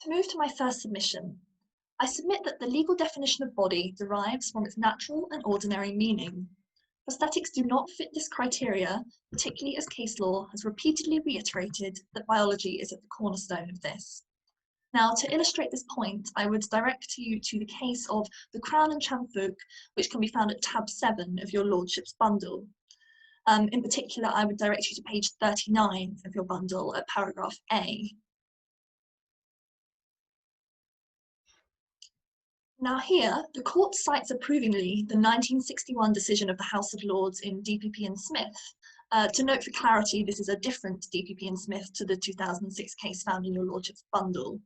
To move to my first submission, I submit that the legal definition of body derives from its natural and ordinary meaning. Prosthetics do not fit this criteria, particularly as case law has repeatedly reiterated that biology is at the cornerstone of this. Now, to illustrate this point, I would direct you to the case of the Crown and Champfuk, which can be found at tab 7 of your Lordship's bundle. In particular, I would direct you to page 39 of your bundle at paragraph A. Now here, the court cites approvingly the 1961 decision of the House of Lords in DPP and Smith. To note for clarity, this is a different DPP and Smith to the 2006 case found in your Lordship's bundle.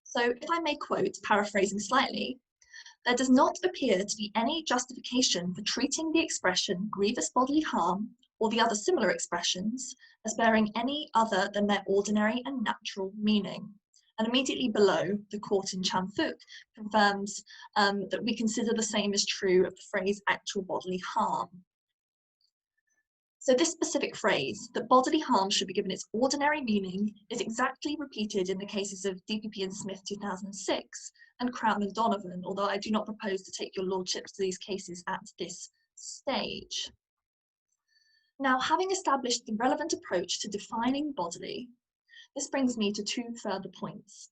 So if I may quote, paraphrasing slightly, there does not appear to be any justification for treating the expression grievous bodily harm or the other similar expressions as bearing any other than their ordinary and natural meaning. And immediately below, the court in Champhuk confirms that we consider the same as true of the phrase actual bodily harm. So this specific phrase, that bodily harm should be given its ordinary meaning, is exactly repeated in the cases of DPP and Smith 2006 and Crown and Donovan, although I do not propose to take your lordships to these cases at this stage. Now, having established the relevant approach to defining bodily, this brings me to two further points.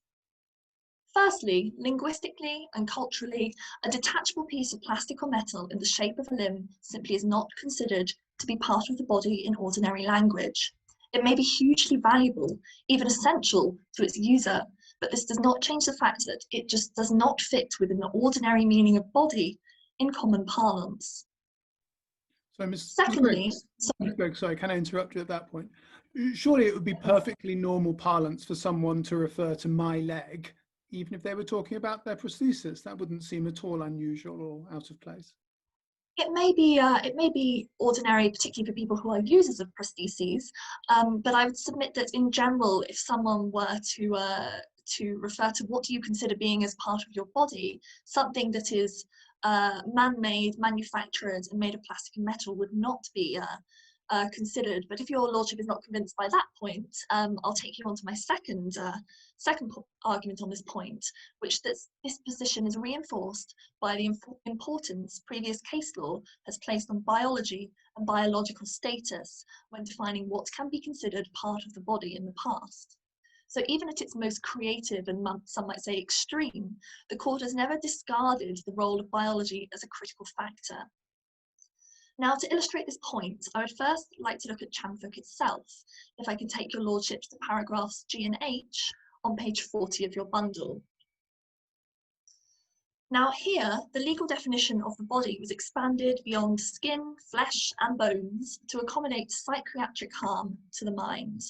Firstly, linguistically and culturally, a detachable piece of plastic or metal in the shape of a limb simply is not considered to be part of the body in ordinary language. It may be hugely valuable, even essential to its user, but this does not change the fact that it just does not fit within the ordinary meaning of body in common parlance. So, Ms. Secondly, sorry, can I interrupt you at that point? Surely it would be perfectly normal parlance for someone to refer to my leg, even if they were talking about their prosthesis. That wouldn't seem at all unusual or out of place. It may be ordinary, particularly for people who are users of prostheses, but I would submit that in general, if someone were to refer to what do you consider being as part of your body, something that is man-made, manufactured, and made of plastic and metal would not be considered. But if your lordship is not convinced by that point, I'll take you on to my second argument on this point, which this position is reinforced by the importance previous case law has placed on biology and biological status when defining what can be considered part of the body in the past. So even at its most creative and some might say extreme, the court has never discarded the role of biology as a critical factor. Now, to illustrate this point, I would first like to look at Champhuk itself, if I can take your lordships to paragraphs G and H on page 40 of your bundle. Now here, the legal definition of the body was expanded beyond skin, flesh and bones to accommodate psychiatric harm to the mind.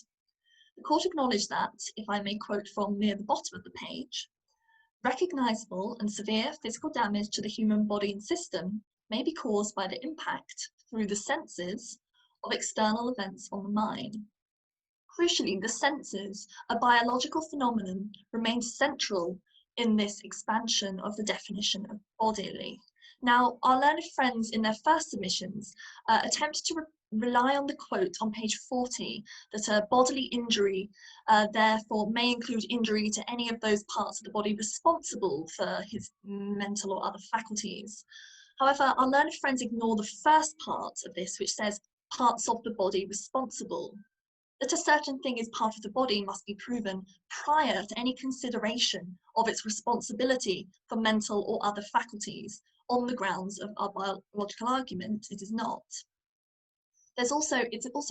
The court acknowledged that, if I may quote from near the bottom of the page, recognizable and severe physical damage to the human body and system may be caused by the impact through the senses of external events on the mind. Crucially, the senses, a biological phenomenon, remain central in this expansion of the definition of bodily. Now, our learned friends in their first submissions attempted to rely on the quote on page 40 that a bodily injury therefore may include injury to any of those parts of the body responsible for his mental or other faculties. However, our learned friends ignore the first part of this, which says parts of the body responsible. That a certain thing is part of the body must be proven prior to any consideration of its responsibility for mental or other faculties. On the grounds of our biological argument, it is not. It's also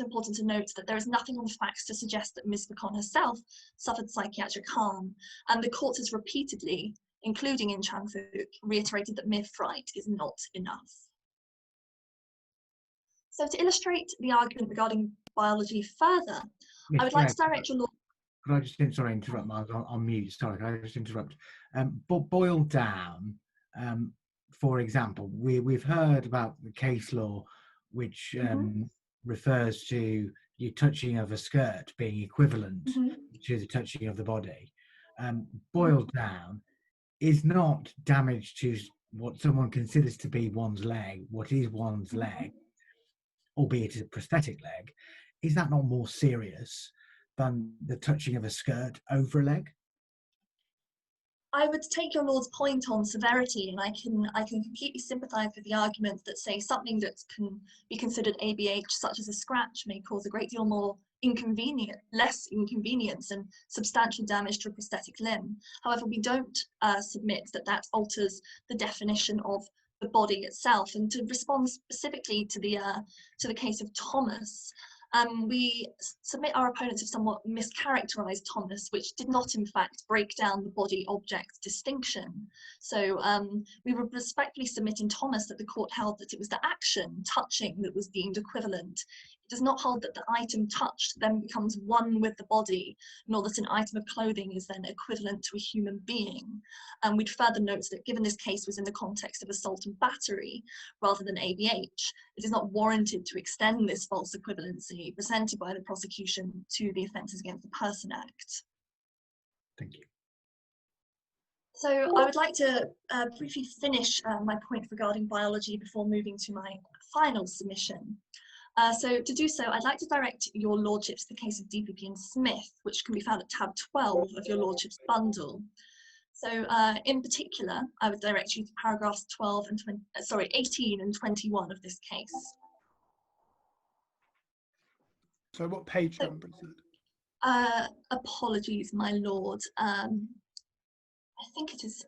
important to note that there is nothing on the facts to suggest that Ms. Bacon herself suffered psychiatric harm, and the court has repeatedly, including in Champhuk, reiterated that mere fright is not enough. So to illustrate the argument regarding biology further, I would like to direct your lord. Could I just interrupt? I was on mute. Sorry, can I just interrupt? Boiled down, for example, we've heard about the case law, which refers to your touching of a skirt being equivalent to the touching of the body. Boiled down is not damage to what someone considers to be one's leg, what is one's leg, albeit a prosthetic leg. Is that not more serious than the touching of a skirt over a leg? I would take your lord's point on severity, and I can completely sympathise with the argument that, say, something that can be considered ABH, such as a scratch, may cause a great deal more less inconvenience and substantial damage to a prosthetic limb. However, we don't submit that that alters the definition of the body itself. And to respond specifically to the case of Thomas, we submit our opponents have somewhat mischaracterized Thomas, which did not in fact break down the body object distinction. So we would respectfully submit in Thomas that the court held that it was the action, touching, that was deemed equivalent. does not hold that the item touched then becomes one with the body, nor that an item of clothing is then equivalent to a human being. And we'd further note that given this case was in the context of assault and battery rather than ABH, it is not warranted to extend this false equivalency presented by the prosecution to the Offences Against the Person Act. Thank you. So I would like to briefly finish my point regarding biology before moving to my final submission. So to do so, I'd like to direct your lordships to the case of DPP and Smith, which can be found at tab 12 of your lordship's bundle. So in particular, I would direct you to paragraphs 12 and 18 and 21 of this case. So what page number is it? Apologies, my lord. I think it is.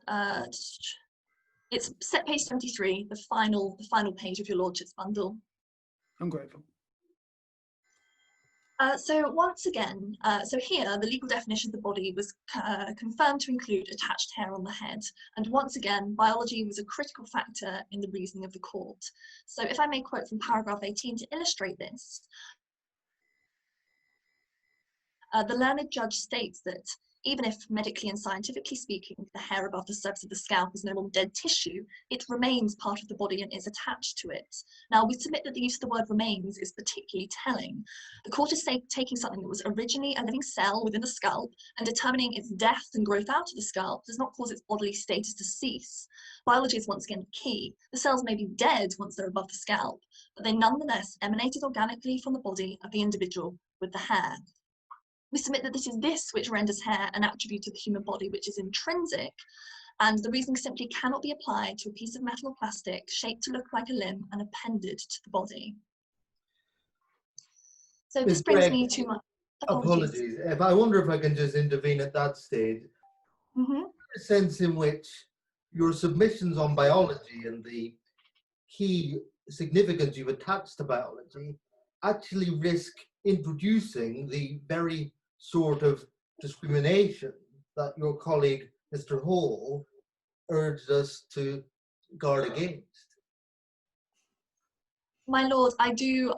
It's set page 73, the final page of your lordship's bundle. I'm grateful. So once again, so here the legal definition of the body was confirmed to include attached hair on the head, and once again biology was a critical factor in the reasoning of the court. So if I may quote from paragraph 18 to illustrate this, the learned judge states that even if medically and scientifically speaking, the hair above the surface of the scalp is no longer dead tissue, it remains part of the body and is attached to it. Now, we submit that the use of the word remains is particularly telling. The court is taking something that was originally a living cell within the scalp and determining its death and growth out of the scalp does not cause its bodily status to cease. Biology is once again key. The cells may be dead once they're above the scalp, but they nonetheless emanated organically from the body of the individual with the hair. We submit that this which renders hair an attribute of the human body which is intrinsic, and the reasoning simply cannot be applied to a piece of metal or plastic shaped to look like a limb and appended to the body. So this brings me to my apologies. I wonder if I can just intervene at that stage. Mm-hmm. A sense in which your submissions on biology and the key significance you've attached to biology actually risk introducing the very sort of discrimination that your colleague, Mr. Hall, urged us to guard against. My lord, I do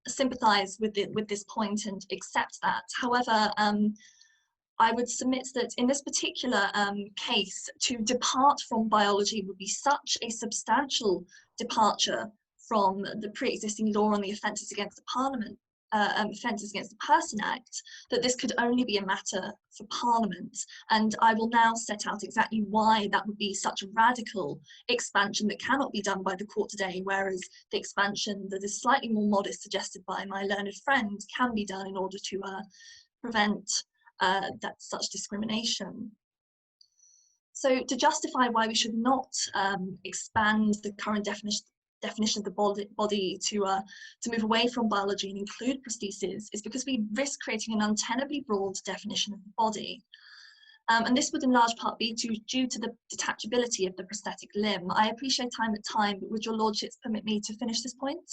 sympathise with this point and accept that. However, I would submit that in this particular case, to depart from biology would be such a substantial departure from the pre-existing law on the Offences Against the Parliament, Offences Against the Person Act, that this could only be a matter for Parliament. And I will now set out exactly why that would be such a radical expansion that cannot be done by the court today, whereas the expansion that is slightly more modest, suggested by my learned friend, can be done in order to prevent that such discrimination. So to justify why we should not expand the current definition of the body to move away from biology and include prostheses is because we risk creating an untenably broad definition of the body. And this would in large part be due to the detachability of the prosthetic limb. I appreciate time at time, but would your lordships permit me to finish this point?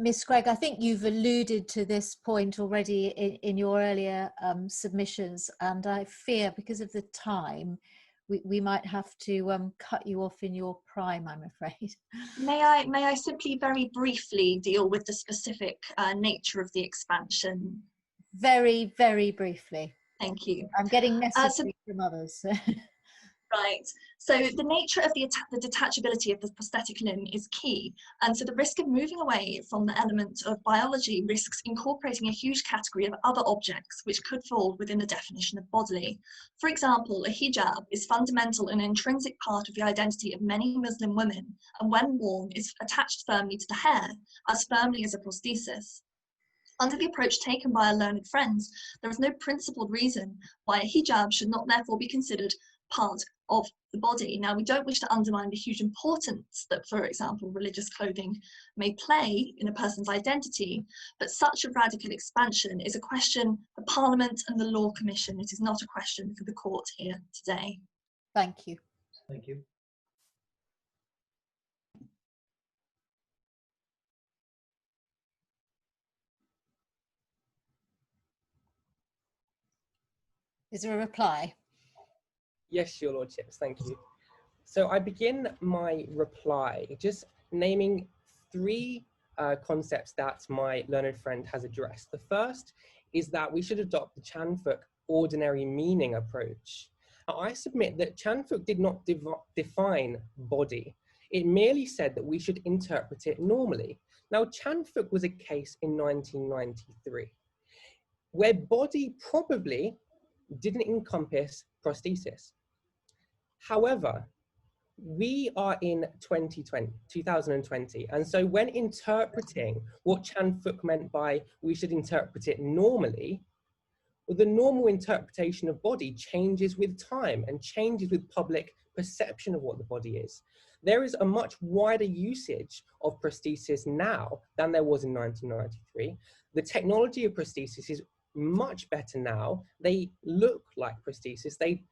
Miss Gregg, I think you've alluded to this point already in your earlier submissions, and I fear because of the time, we might have to cut you off in your prime, I'm afraid. May I simply very briefly deal with the specific nature of the expansion? Very, very briefly. Thank you. I'm getting messages from others. Right. So the nature of the detachability of the prosthetic limb is key. And so the risk of moving away from the element of biology risks incorporating a huge category of other objects which could fall within the definition of bodily. For example, a hijab is fundamental and intrinsic part of the identity of many Muslim women, and when worn is attached firmly to the hair, as firmly as a prosthesis. Under the approach taken by our learned friends, there is no principled reason why a hijab should not therefore be considered part of the body. Now, we don't wish to undermine the huge importance that, for example, religious clothing may play in a person's identity, but such a radical expansion is a question for Parliament and the Law Commission. It is not a question for the court here today. Thank you. Thank you. Is there a reply? Yes, your lordships, thank you. So I begin my reply just naming three concepts that my learned friend has addressed. The first is that we should adopt the Chan-Fook ordinary meaning approach. Now, I submit that Chan-Fook did not define body. It merely said that we should interpret it normally. Now, Chan-Fook was a case in 1993, where body probably didn't encompass prosthesis. However, we are in 2020, and so when interpreting what Chan-Fook meant by we should interpret it normally, well, the normal interpretation of body changes with time and changes with public perception of what the body is. There is a much wider usage of prosthesis now than there was in 1993. The technology of prosthesis is much better now. They look like prosthesis. They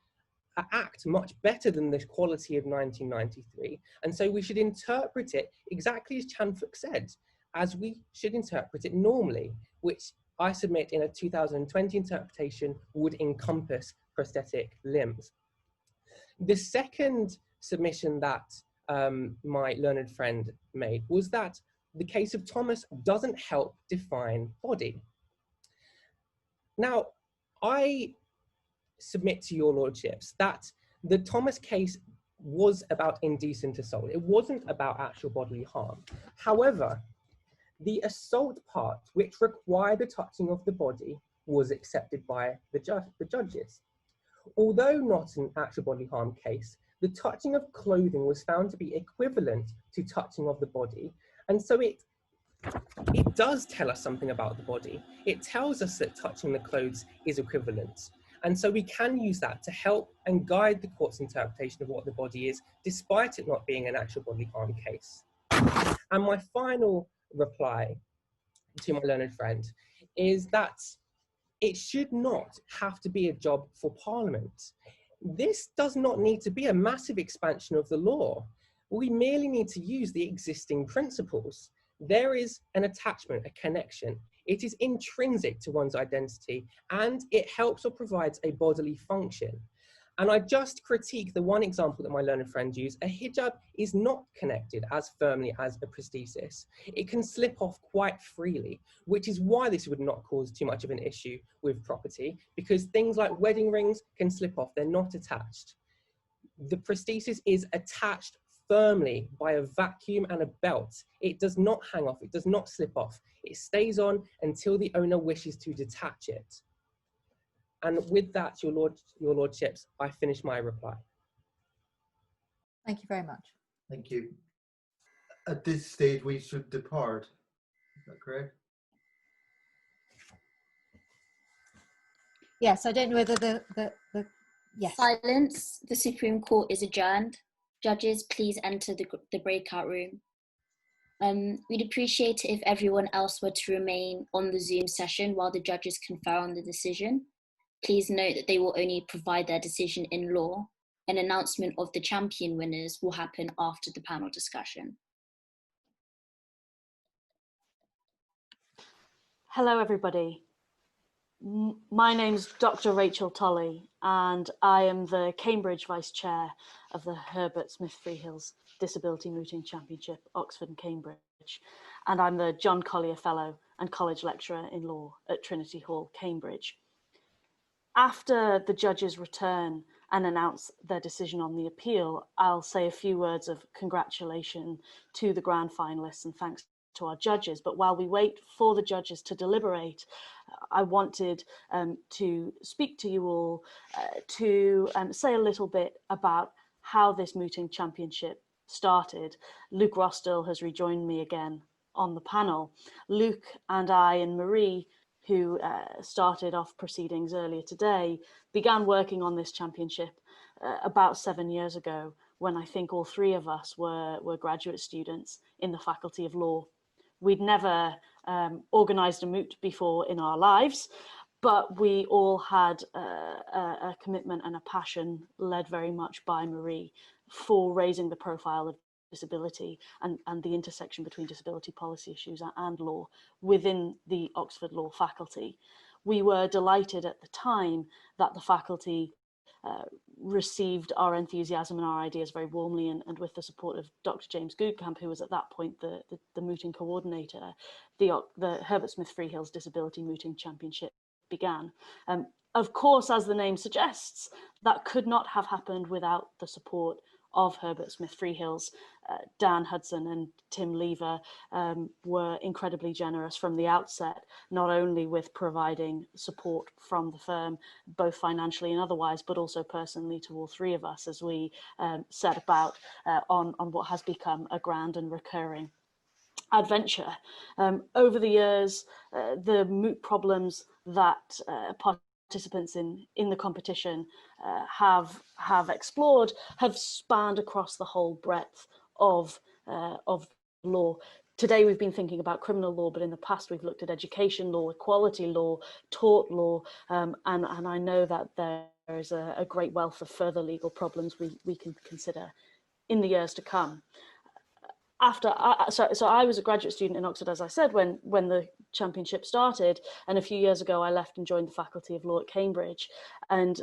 act much better than the quality of 1993. And so we should interpret it exactly as Chan-Fook said, as we should interpret it normally, which I submit in a 2020 interpretation would encompass prosthetic limbs. The second submission that my learned friend made was that the case of Thomas doesn't help define body. Now, I submit to your lordships that the Thomas case was about indecent assault. It wasn't about actual bodily harm. However, the assault part, which required the touching of the body, was accepted by the judges. Although not an actual bodily harm case, the touching of clothing was found to be equivalent to touching of the body. And so it does tell us something about the body. It tells us that touching the clothes is equivalent. And so we can use that to help and guide the court's interpretation of what the body is, despite it not being an actual bodily harm case. And my final reply to my learned friend is that it should not have to be a job for Parliament. This does not need to be a massive expansion of the law. We merely need to use the existing principles. There is an attachment, a connection. It is intrinsic to one's identity, and it helps or provides a bodily function. And I just critique the one example that my learned friend used. A hijab is not connected as firmly as a prosthesis. It can slip off quite freely, which is why this would not cause too much of an issue with property, because things like wedding rings can slip off, they're not attached. The prosthesis is attached firmly by a vacuum and a belt. It does not hang off, it does not slip off. It stays on until the owner wishes to detach it. And with that, your lordships, I finish my reply. Thank you very much. Thank you. At this stage, we should depart. Is that correct? Yes, I don't know whether the yes. Silence. The Supreme Court is adjourned. Judges, please enter the breakout room. We'd appreciate it if everyone else were to remain on the Zoom session while the judges confer on the decision. Please note that they will only provide their decision in law. An announcement of the champion winners will happen after the panel discussion. Hello, everybody. My name's Dr. Rachel Tolley, and I am the Cambridge Vice Chair of the Herbert Smith Freehills Disability Mooting Championship, Oxford and Cambridge. And I'm the John Collier Fellow and College Lecturer in Law at Trinity Hall, Cambridge. After the judges return and announce their decision on the appeal, I'll say a few words of congratulation to the grand finalists and thanks to our judges. But while we wait for the judges to deliberate, I wanted to speak to you all to say a little bit about how this mooting championship started. Luke Rostill has rejoined me again on the panel. Luke and I and Marie, who started off proceedings earlier today, began working on this championship about 7 years ago, when I think all three of us were graduate students in the Faculty of Law. We'd never organised a moot before in our lives, but we all had a commitment and a passion, led very much by Marie, for raising the profile of disability and the intersection between disability policy issues and law within the Oxford Law faculty. We were delighted at the time that the faculty received our enthusiasm and our ideas very warmly, and with the support of Dr. James Goodcamp, who was at that point the mooting coordinator, the Herbert Smith Freehills Disability Mooting Championship began. Of course, as the name suggests, that could not have happened without the support of Herbert Smith Freehills. Dan Hudson and Tim Lever were incredibly generous from the outset, not only with providing support from the firm, both financially and otherwise, but also personally to all three of us as we set about on what has become a grand and recurring adventure. Over the years, the moot problems that participants in the competition have explored have spanned across the whole breadth of law. Today we've been thinking about criminal law, but in the past we've looked at education law, equality law, tort law, and I know that there is a great wealth of further legal problems we can consider in the years to come. So I was a graduate student in Oxford, as I said, when the championship started, and a few years ago I left and joined the Faculty of Law at Cambridge. And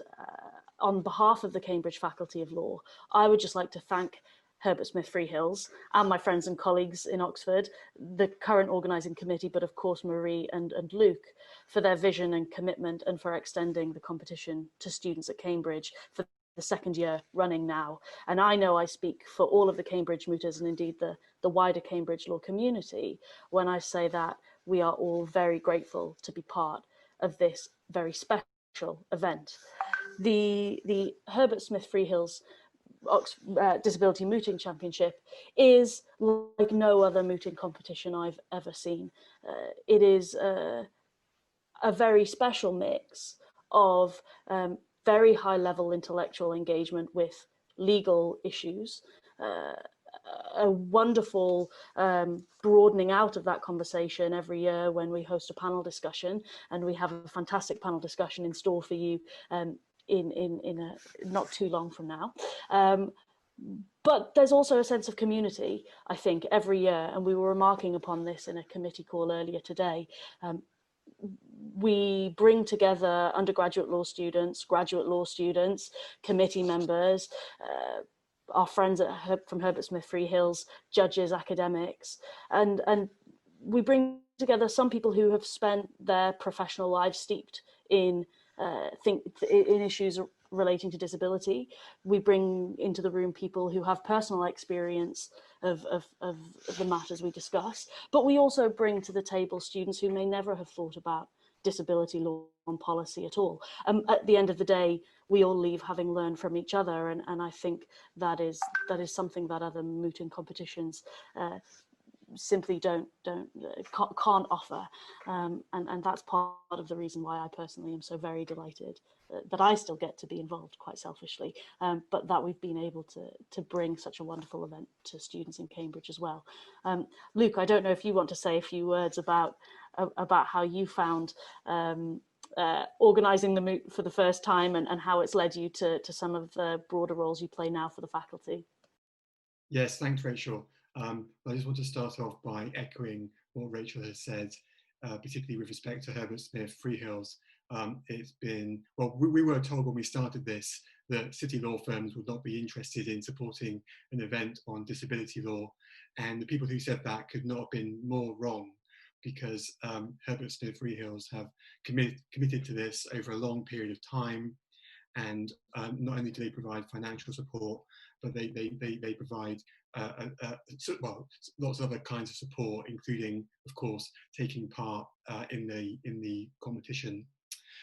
on behalf of the Cambridge Faculty of Law, I would just like to thank Herbert Smith Freehills and my friends and colleagues in Oxford, the current organising committee, but of course Marie and Luke, for their vision and commitment, and for extending the competition to students at Cambridge for the second year running now. And I know I speak for all of the Cambridge mooters and indeed the wider Cambridge law community when I say that we are all very grateful to be part of this very special event. The Herbert Smith Freehills Disability Mooting Championship is like no other mooting competition I've ever seen. It is a very special mix of very high level intellectual engagement with legal issues, a wonderful broadening out of that conversation every year when we host a panel discussion, and we have a fantastic panel discussion in store for you in not too long from now. But there's also a sense of community, I think, every year, and we were remarking upon this in a committee call earlier today. We bring together undergraduate law students, graduate law students, committee members, our friends from Herbert Smith Freehills, judges, academics, and we bring together some people who have spent their professional lives steeped in issues relating to disability. We bring into the room people who have personal experience of the matters we discuss, but we also bring to the table students who may never have thought about disability law and policy at all. At the end of the day, we all leave having learned from each other, and I think that is something that other mooting competitions simply can't offer, and that's part of the reason why I personally am so very delighted that I still get to be involved, quite selfishly, but that we've been able to bring such a wonderful event to students in Cambridge as well. Luke, I don't know if you want to say a few words about how you found organising the moot for the first time, and how it's led you to some of the broader roles you play now for the faculty. Yes, thanks, Rachel. I just want to start off by echoing what Rachel has said, particularly with respect to Herbert Smith Freehills. It's been, well, we were told when we started this that city law firms would not be interested in supporting an event on disability law, and the people who said that could not have been more wrong, because Herbert Smith Freehills have committed to this over a long period of time, and not only do they provide financial support, but they provide well, lots of other kinds of support, including, of course, taking part in the competition.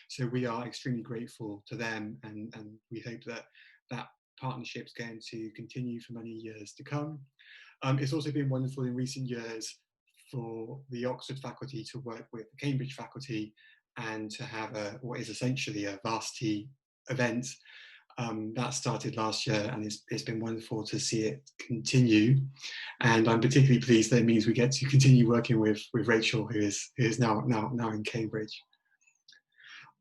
So we are extremely grateful to them, and we hope that partnership's going to continue for many years to come. It's also been wonderful in recent years for the Oxford faculty to work with the Cambridge faculty and to have what is essentially a varsity event. That started last year, and it's been wonderful to see it continue. And I'm particularly pleased that it means we get to continue working with Rachel, who is now in Cambridge.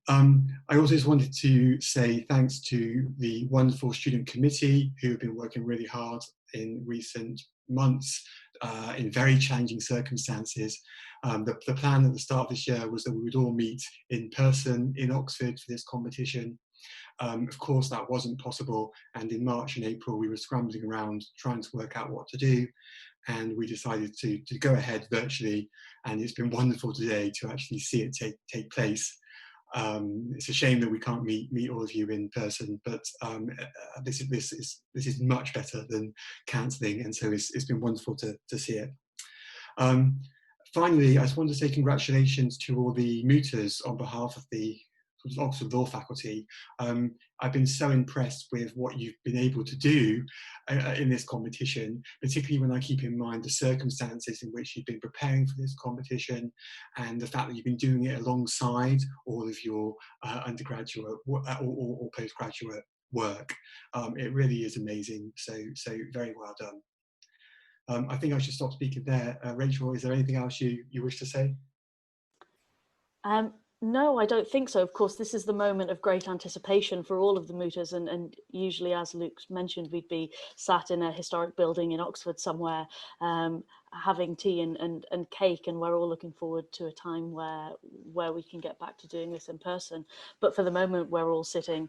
I also just wanted to say thanks to the wonderful student committee who have been working really hard in recent months in very challenging circumstances. The plan at the start of this year was that we would all meet in person in Oxford for this competition. Of course, that wasn't possible, and in March and April we were scrambling around trying to work out what to do, and we decided to go ahead virtually, and it's been wonderful today to actually see it take place. It's a shame that we can't meet all of you in person, but this is much better than cancelling, and so it's been wonderful to see it. Finally, I just want to say congratulations to all the mooters on behalf of the Oxford Law faculty. I've been so impressed with what you've been able to do in this competition, particularly when I keep in mind the circumstances in which you've been preparing for this competition, and the fact that you've been doing it alongside all of your undergraduate or postgraduate work. It really is amazing, so very well done. I think I should stop speaking there. Rachel, is there anything else you wish to say? No, I don't think so. Of course, this is the moment of great anticipation for all of the mooters, and usually, as Luke mentioned, we'd be sat in a historic building in Oxford somewhere, having tea and cake, and we're all looking forward to a time where we can get back to doing this in person. But for the moment, we're all sitting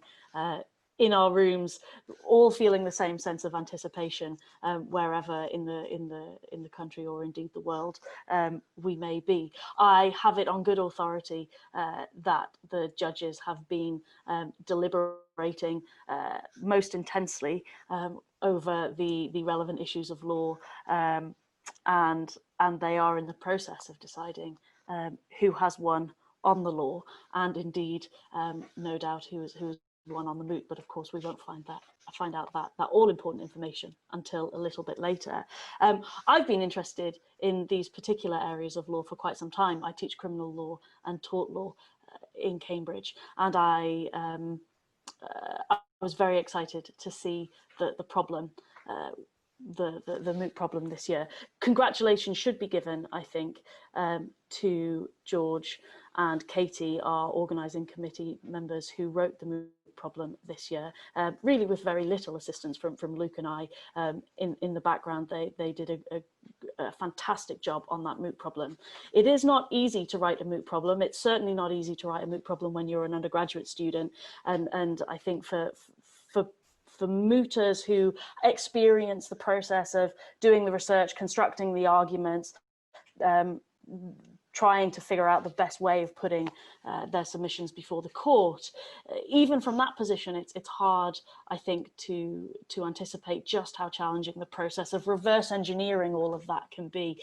in our rooms, all feeling the same sense of anticipation, wherever in the country or indeed the world we may be. I have it on good authority that the judges have been deliberating most intensely over the relevant issues of law, and they are in the process of deciding who has won on the law, and indeed, no doubt, who is won on the moot. But of course we won't find out that all important information until a little bit later. I've been interested in these particular areas of law for quite some time. I teach criminal law and tort law in Cambridge, and I was very excited to see the problem, the moot problem this year. Congratulations should be given, I think, to George and Katie, our organising committee members who wrote the moot problem this year, really with very little assistance from Luke and I in the background. They did a fantastic job on that moot problem. It is not easy to write a moot problem. It's certainly not easy to write a moot problem when you're an undergraduate student, and I think for mooters who experience the process of doing the research, constructing the arguments, trying to figure out the best way of putting their submissions before the court, even from that position, it's hard, I think, to anticipate just how challenging the process of reverse engineering all of that can be.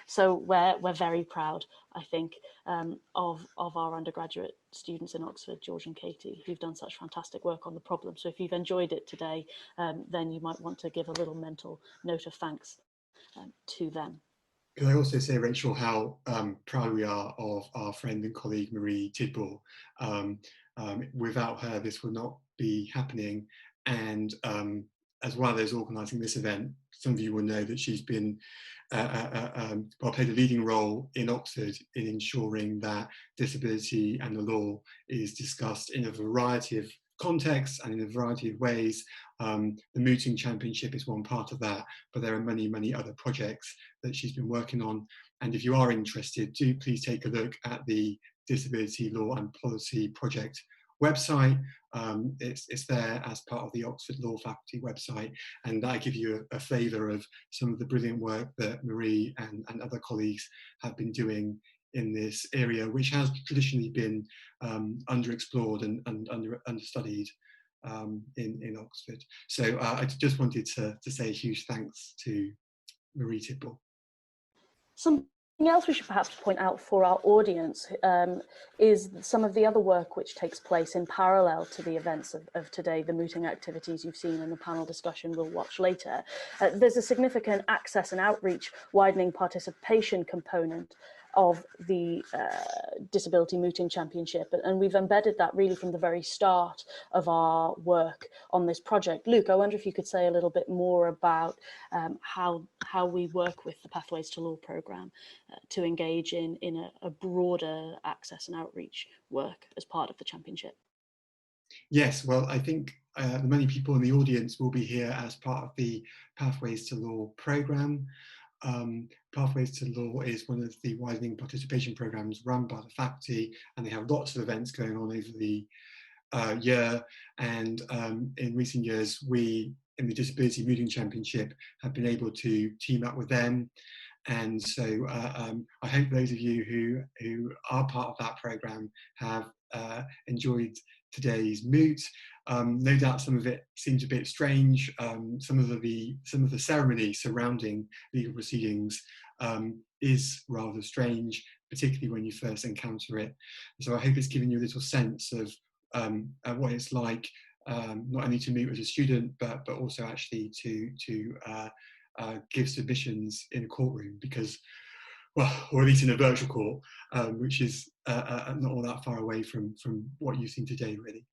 So we're very proud, I think, of our undergraduate students in Oxford, George and Katie, who've done such fantastic work on the problem. So if you've enjoyed it today, then you might want to give a little mental note of thanks to them. Can I also say, Rachel, how proud we are of our friend and colleague Marie Tidball. Without her, this would not be happening. And as well as organising this event, some of you will know that she's been played a leading role in Oxford in ensuring that disability and the law is discussed in a variety of contexts and in a variety of ways. The Mooting Championship is one part of that, but there are many other projects that she's been working on. And if you are interested, do please take a look at the Disability Law and Policy Project website. It's there as part of the Oxford Law Faculty website, and I give you a flavour of some of the brilliant work that Marie and other colleagues have been doing in this area, which has traditionally been underexplored and understudied in Oxford. So I just wanted to say a huge thanks to Marie Tidball. Something else we should perhaps point out for our audience is some of the other work which takes place in parallel to the events of today, the mooting activities you've seen in the panel discussion we'll watch later. There's a significant access and outreach widening participation component of the Disability Mooting Championship, and we've embedded that really from the very start of our work on this project. Luke, I wonder if you could say a little bit more about how we work with the Pathways to Law programme to engage in a broader access and outreach work as part of the championship. Yes, well, I think the many people in the audience will be here as part of the Pathways to Law programme. Pathways to Law is one of the widening participation programmes run by the faculty, and they have lots of events going on over the year, and in recent years we in the Disability Mooting Championship have been able to team up with them. And so I hope those of you who are part of that programme have enjoyed today's moot. No doubt some of it seems a bit strange. Some of the ceremony surrounding legal proceedings is rather strange, particularly when you first encounter it. So I hope it's given you a little sense of what it's like, not only to meet as a student, but also actually to give submissions in a courtroom, because, well, or at least in a virtual court, which is not all that far away from what you've seen today, really.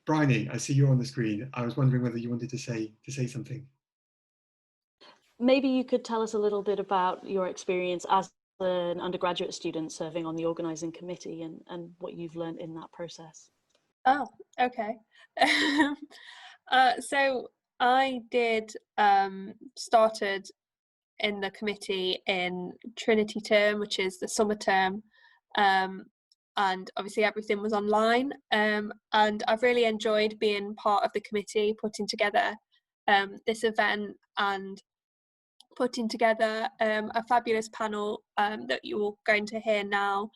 Bryony, I see you're on the screen. I was wondering whether you wanted to say something. Maybe you could tell us a little bit about your experience as an undergraduate student serving on the organising committee and what you've learned in that process. Oh, okay. So I did started in the committee in Trinity term, which is the summer term, and obviously everything was online, and I've really enjoyed being part of the committee, putting together this event and putting together a fabulous panel that you're going to hear now.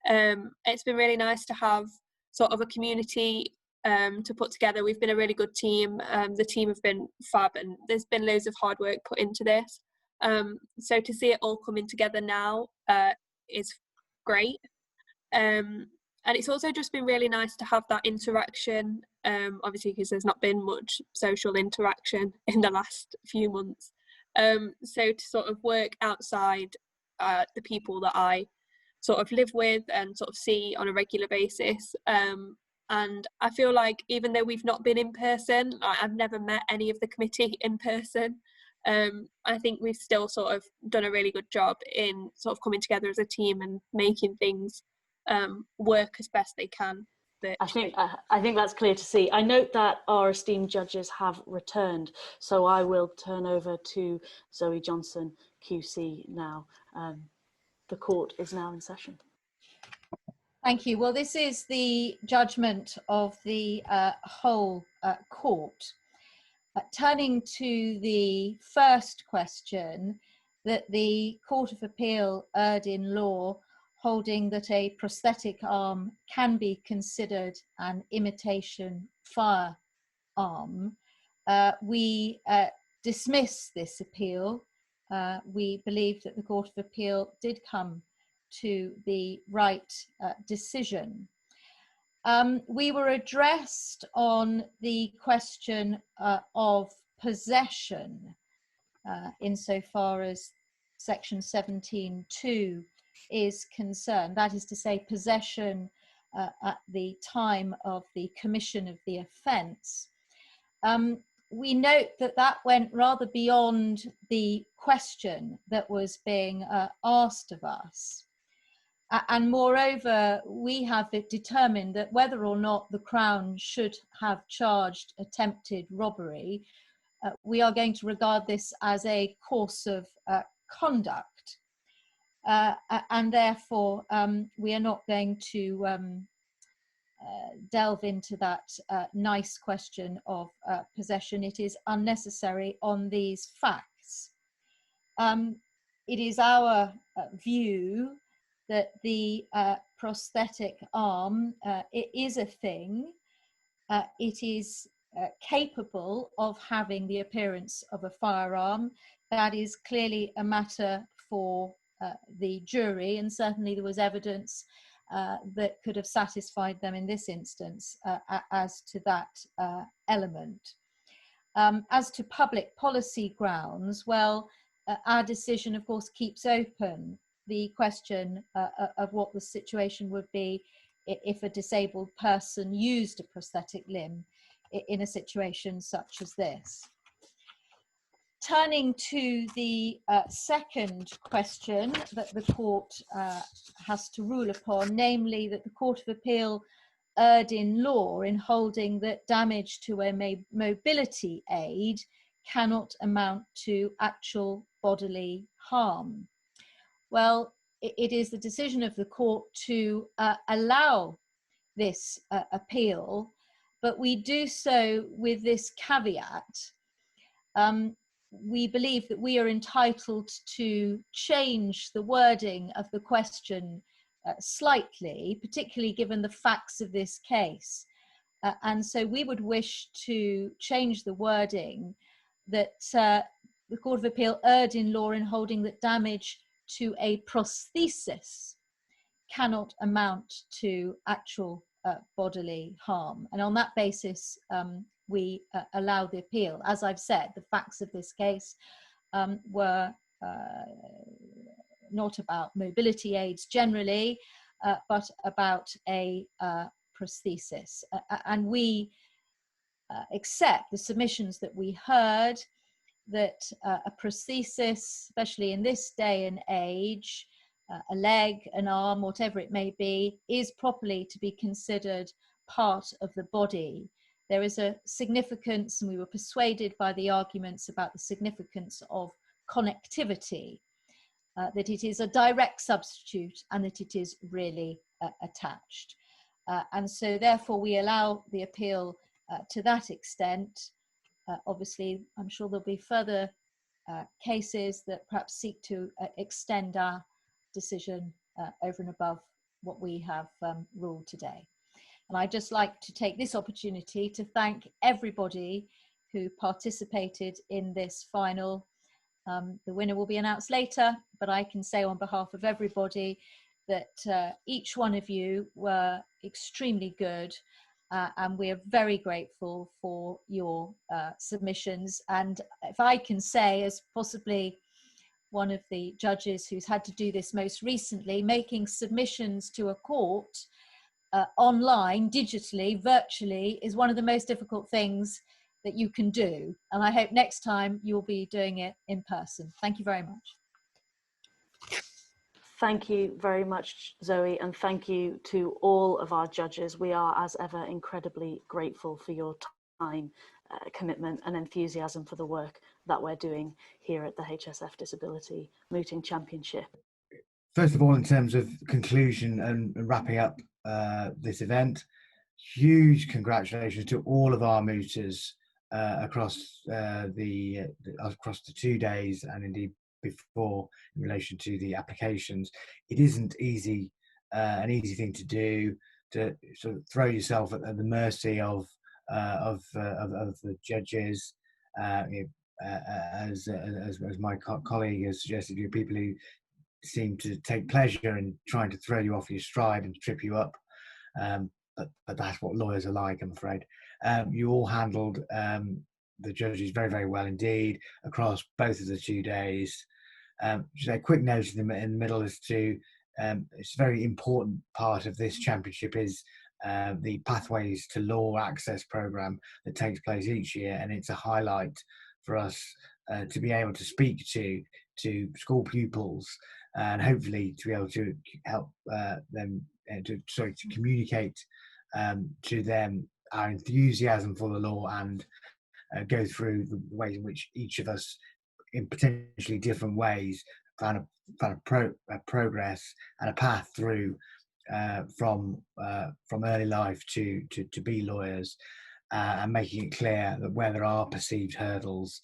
It's been really nice to have sort of a community to put together. We've been a really good team. The team have been fab, and there's been loads of hard work put into this. So to see it all coming together now is great. And it's also just been really nice to have that interaction, obviously because there's not been much social interaction in the last few months. So to sort of work outside the people that I sort of live with and sort of see on a regular basis. And I feel like even though we've not been in person, I've never met any of the committee in person, I think we've still sort of done a really good job in sort of coming together as a team and making things work as best they can. I think that's clear to see. I note that our esteemed judges have returned, so I will turn over to Zoe Johnson, QC now. The court is now in session. Thank you. Well, this is the judgment of the whole court. Turning to the first question, that the Court of Appeal erred in law, holding that a prosthetic arm can be considered an imitation firearm. We dismiss this appeal. We believe that the Court of Appeal did come to the right decision. We were addressed on the question of possession insofar as section 17(2) is concerned. That is to say, possession at the time of the commission of the offence. We note that that went rather beyond the question that was being asked of us. And moreover, we have determined that whether or not the Crown should have charged attempted robbery, we are going to regard this as a course of conduct. And therefore, we are not going to delve into that nice question of possession. It is unnecessary on these facts. It is our view that the prosthetic arm, it is a thing. It is capable of having the appearance of a firearm. That is clearly a matter for the jury, and certainly there was evidence that could have satisfied them in this instance as to that element. As to public policy grounds, well, our decision of course keeps open the question of what the situation would be if a disabled person used a prosthetic limb in a situation such as this. Turning to the second question that the court has to rule upon, namely that the Court of Appeal erred in law in holding that damage to a mobility aid cannot amount to actual bodily harm. Well, it is the decision of the court to allow this appeal, but we do so with this caveat. We believe that we are entitled to change the wording of the question slightly, particularly given the facts of this case. And so we would wish to change the wording that the Court of Appeal erred in law in holding that damage to a prosthesis cannot amount to actual bodily harm. And on that basis, we allow the appeal. As I've said, the facts of this case were not about mobility aids generally, but about a prosthesis. And we accept the submissions that we heard that a prosthesis, especially in this day and age, a leg, an arm, whatever it may be, is properly to be considered part of the body. There is a significance, and we were persuaded by the arguments about the significance of connectivity, that it is a direct substitute and that it is really attached. And so therefore we allow the appeal to that extent. Obviously, I'm sure there'll be further cases that perhaps seek to extend our decision over and above what we have ruled today. And I'd just like to take this opportunity to thank everybody who participated in this final. The winner will be announced later, but I can say on behalf of everybody that each one of you were extremely good, and we are very grateful for your submissions. And if I can say, as possibly one of the judges who's had to do this most recently, making submissions to a court online, digitally, virtually, is one of the most difficult things that you can do. And I hope next time you'll be doing it in person. Thank you very much. Thank you very much, Zoe, and thank you to all of our judges. We are, as ever, incredibly grateful for your time, commitment and enthusiasm for the work that we're doing here at the HSF Disability Mooting Championship. First of all, in terms of conclusion and wrapping up this event, huge congratulations to all of our mooters across the 2 days and indeed before in relation to the applications. It isn't easy, an easy thing to do, to sort of throw yourself at the mercy of the judges, as my colleague has suggested, you people who seem to take pleasure in trying to throw you off your stride and trip you up. But that's what lawyers are like, I'm afraid. You all handled the judges very, very well indeed across both of the 2 days. Just a quick note in the middle as to it's a very important part of this championship is the Pathways to Law Access programme that takes place each year, and it's a highlight for us to be able to speak to school pupils and hopefully to be able to help them to communicate to them our enthusiasm for the law and go through the ways in which each of us, in potentially different ways, found a progress and a path through from early life to be lawyers, and making it clear that where there are perceived hurdles,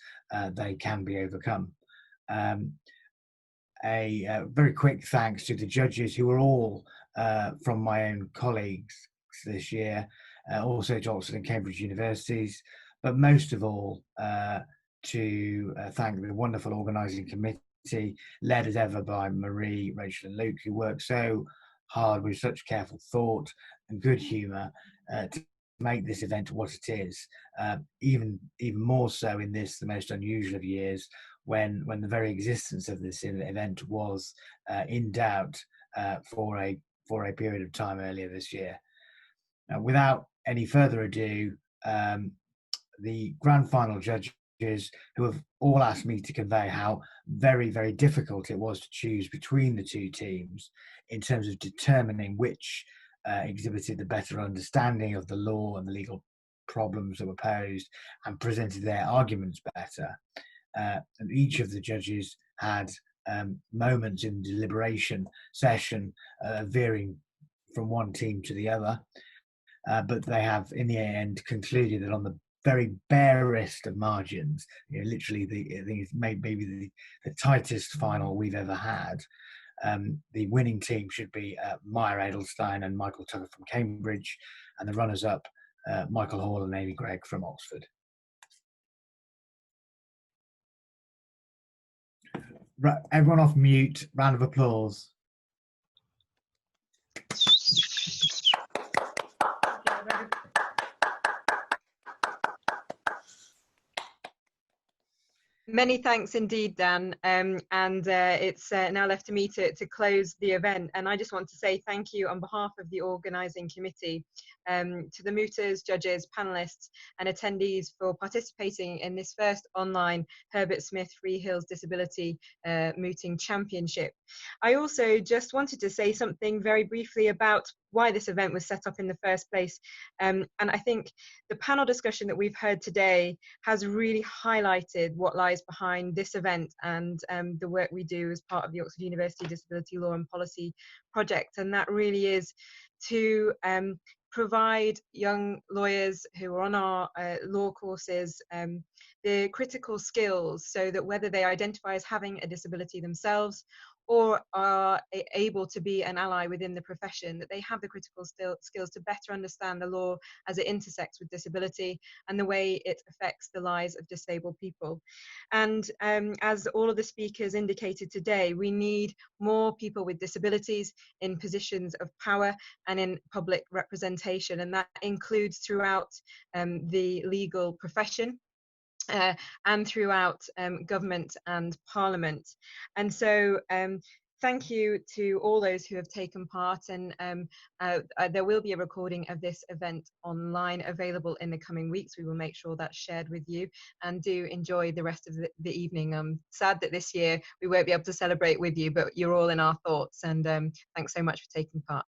they can be overcome. A very quick thanks to the judges who were all from my own colleagues this year, also to Oxford and Cambridge universities, but most of all to thank the wonderful organising committee, led as ever by Marie, Rachel and Luke, who worked so hard with such careful thought and good humour to make this event what it is, even more so in this, the most unusual of years, when the very existence of this event was in doubt for a period of time earlier this year. Without any further ado, the grand final judges, who have all asked me to convey how very, very difficult it was to choose between the two teams in terms of determining which exhibited the better understanding of the law and the legal problems that were posed and presented their arguments better. And each of the judges had moments in the deliberation session, varying from one team to the other. But they have, in the end, concluded that on the very barest of margins, literally I think it's maybe the tightest final we've ever had. The winning team should be Maya Edelstein and Michael Tucker from Cambridge, and the runners-up, Michael Hall and Amy Gregg from Oxford. Right, everyone off mute, round of applause. Many thanks indeed, Dan. It's now left to me to close the event. And I just want to say thank you on behalf of the organising committee to the mooters, judges, panellists and attendees for participating in this first online Herbert Smith Freehills Disability Mooting Championship. I also just wanted to say something very briefly about why this event was set up in the first place. And I think the panel discussion that we've heard today has really highlighted what lies behind this event and the work we do as part of the Oxford University Disability Law and Policy Project. And that really is to provide young lawyers who are on our law courses the critical skills so that whether they identify as having a disability themselves or are able to be an ally within the profession, that they have the critical skills to better understand the law as it intersects with disability and the way it affects the lives of disabled people. And as all of the speakers indicated today, we need more people with disabilities in positions of power and in public representation, and that includes throughout the legal profession. And throughout government and parliament. And so thank you to all those who have taken part, and there will be a recording of this event online available in the coming weeks. We will make sure that's shared with you, and do enjoy the rest of the evening. I'm sad that this year we won't be able to celebrate with you, but you're all in our thoughts, and thanks so much for taking part.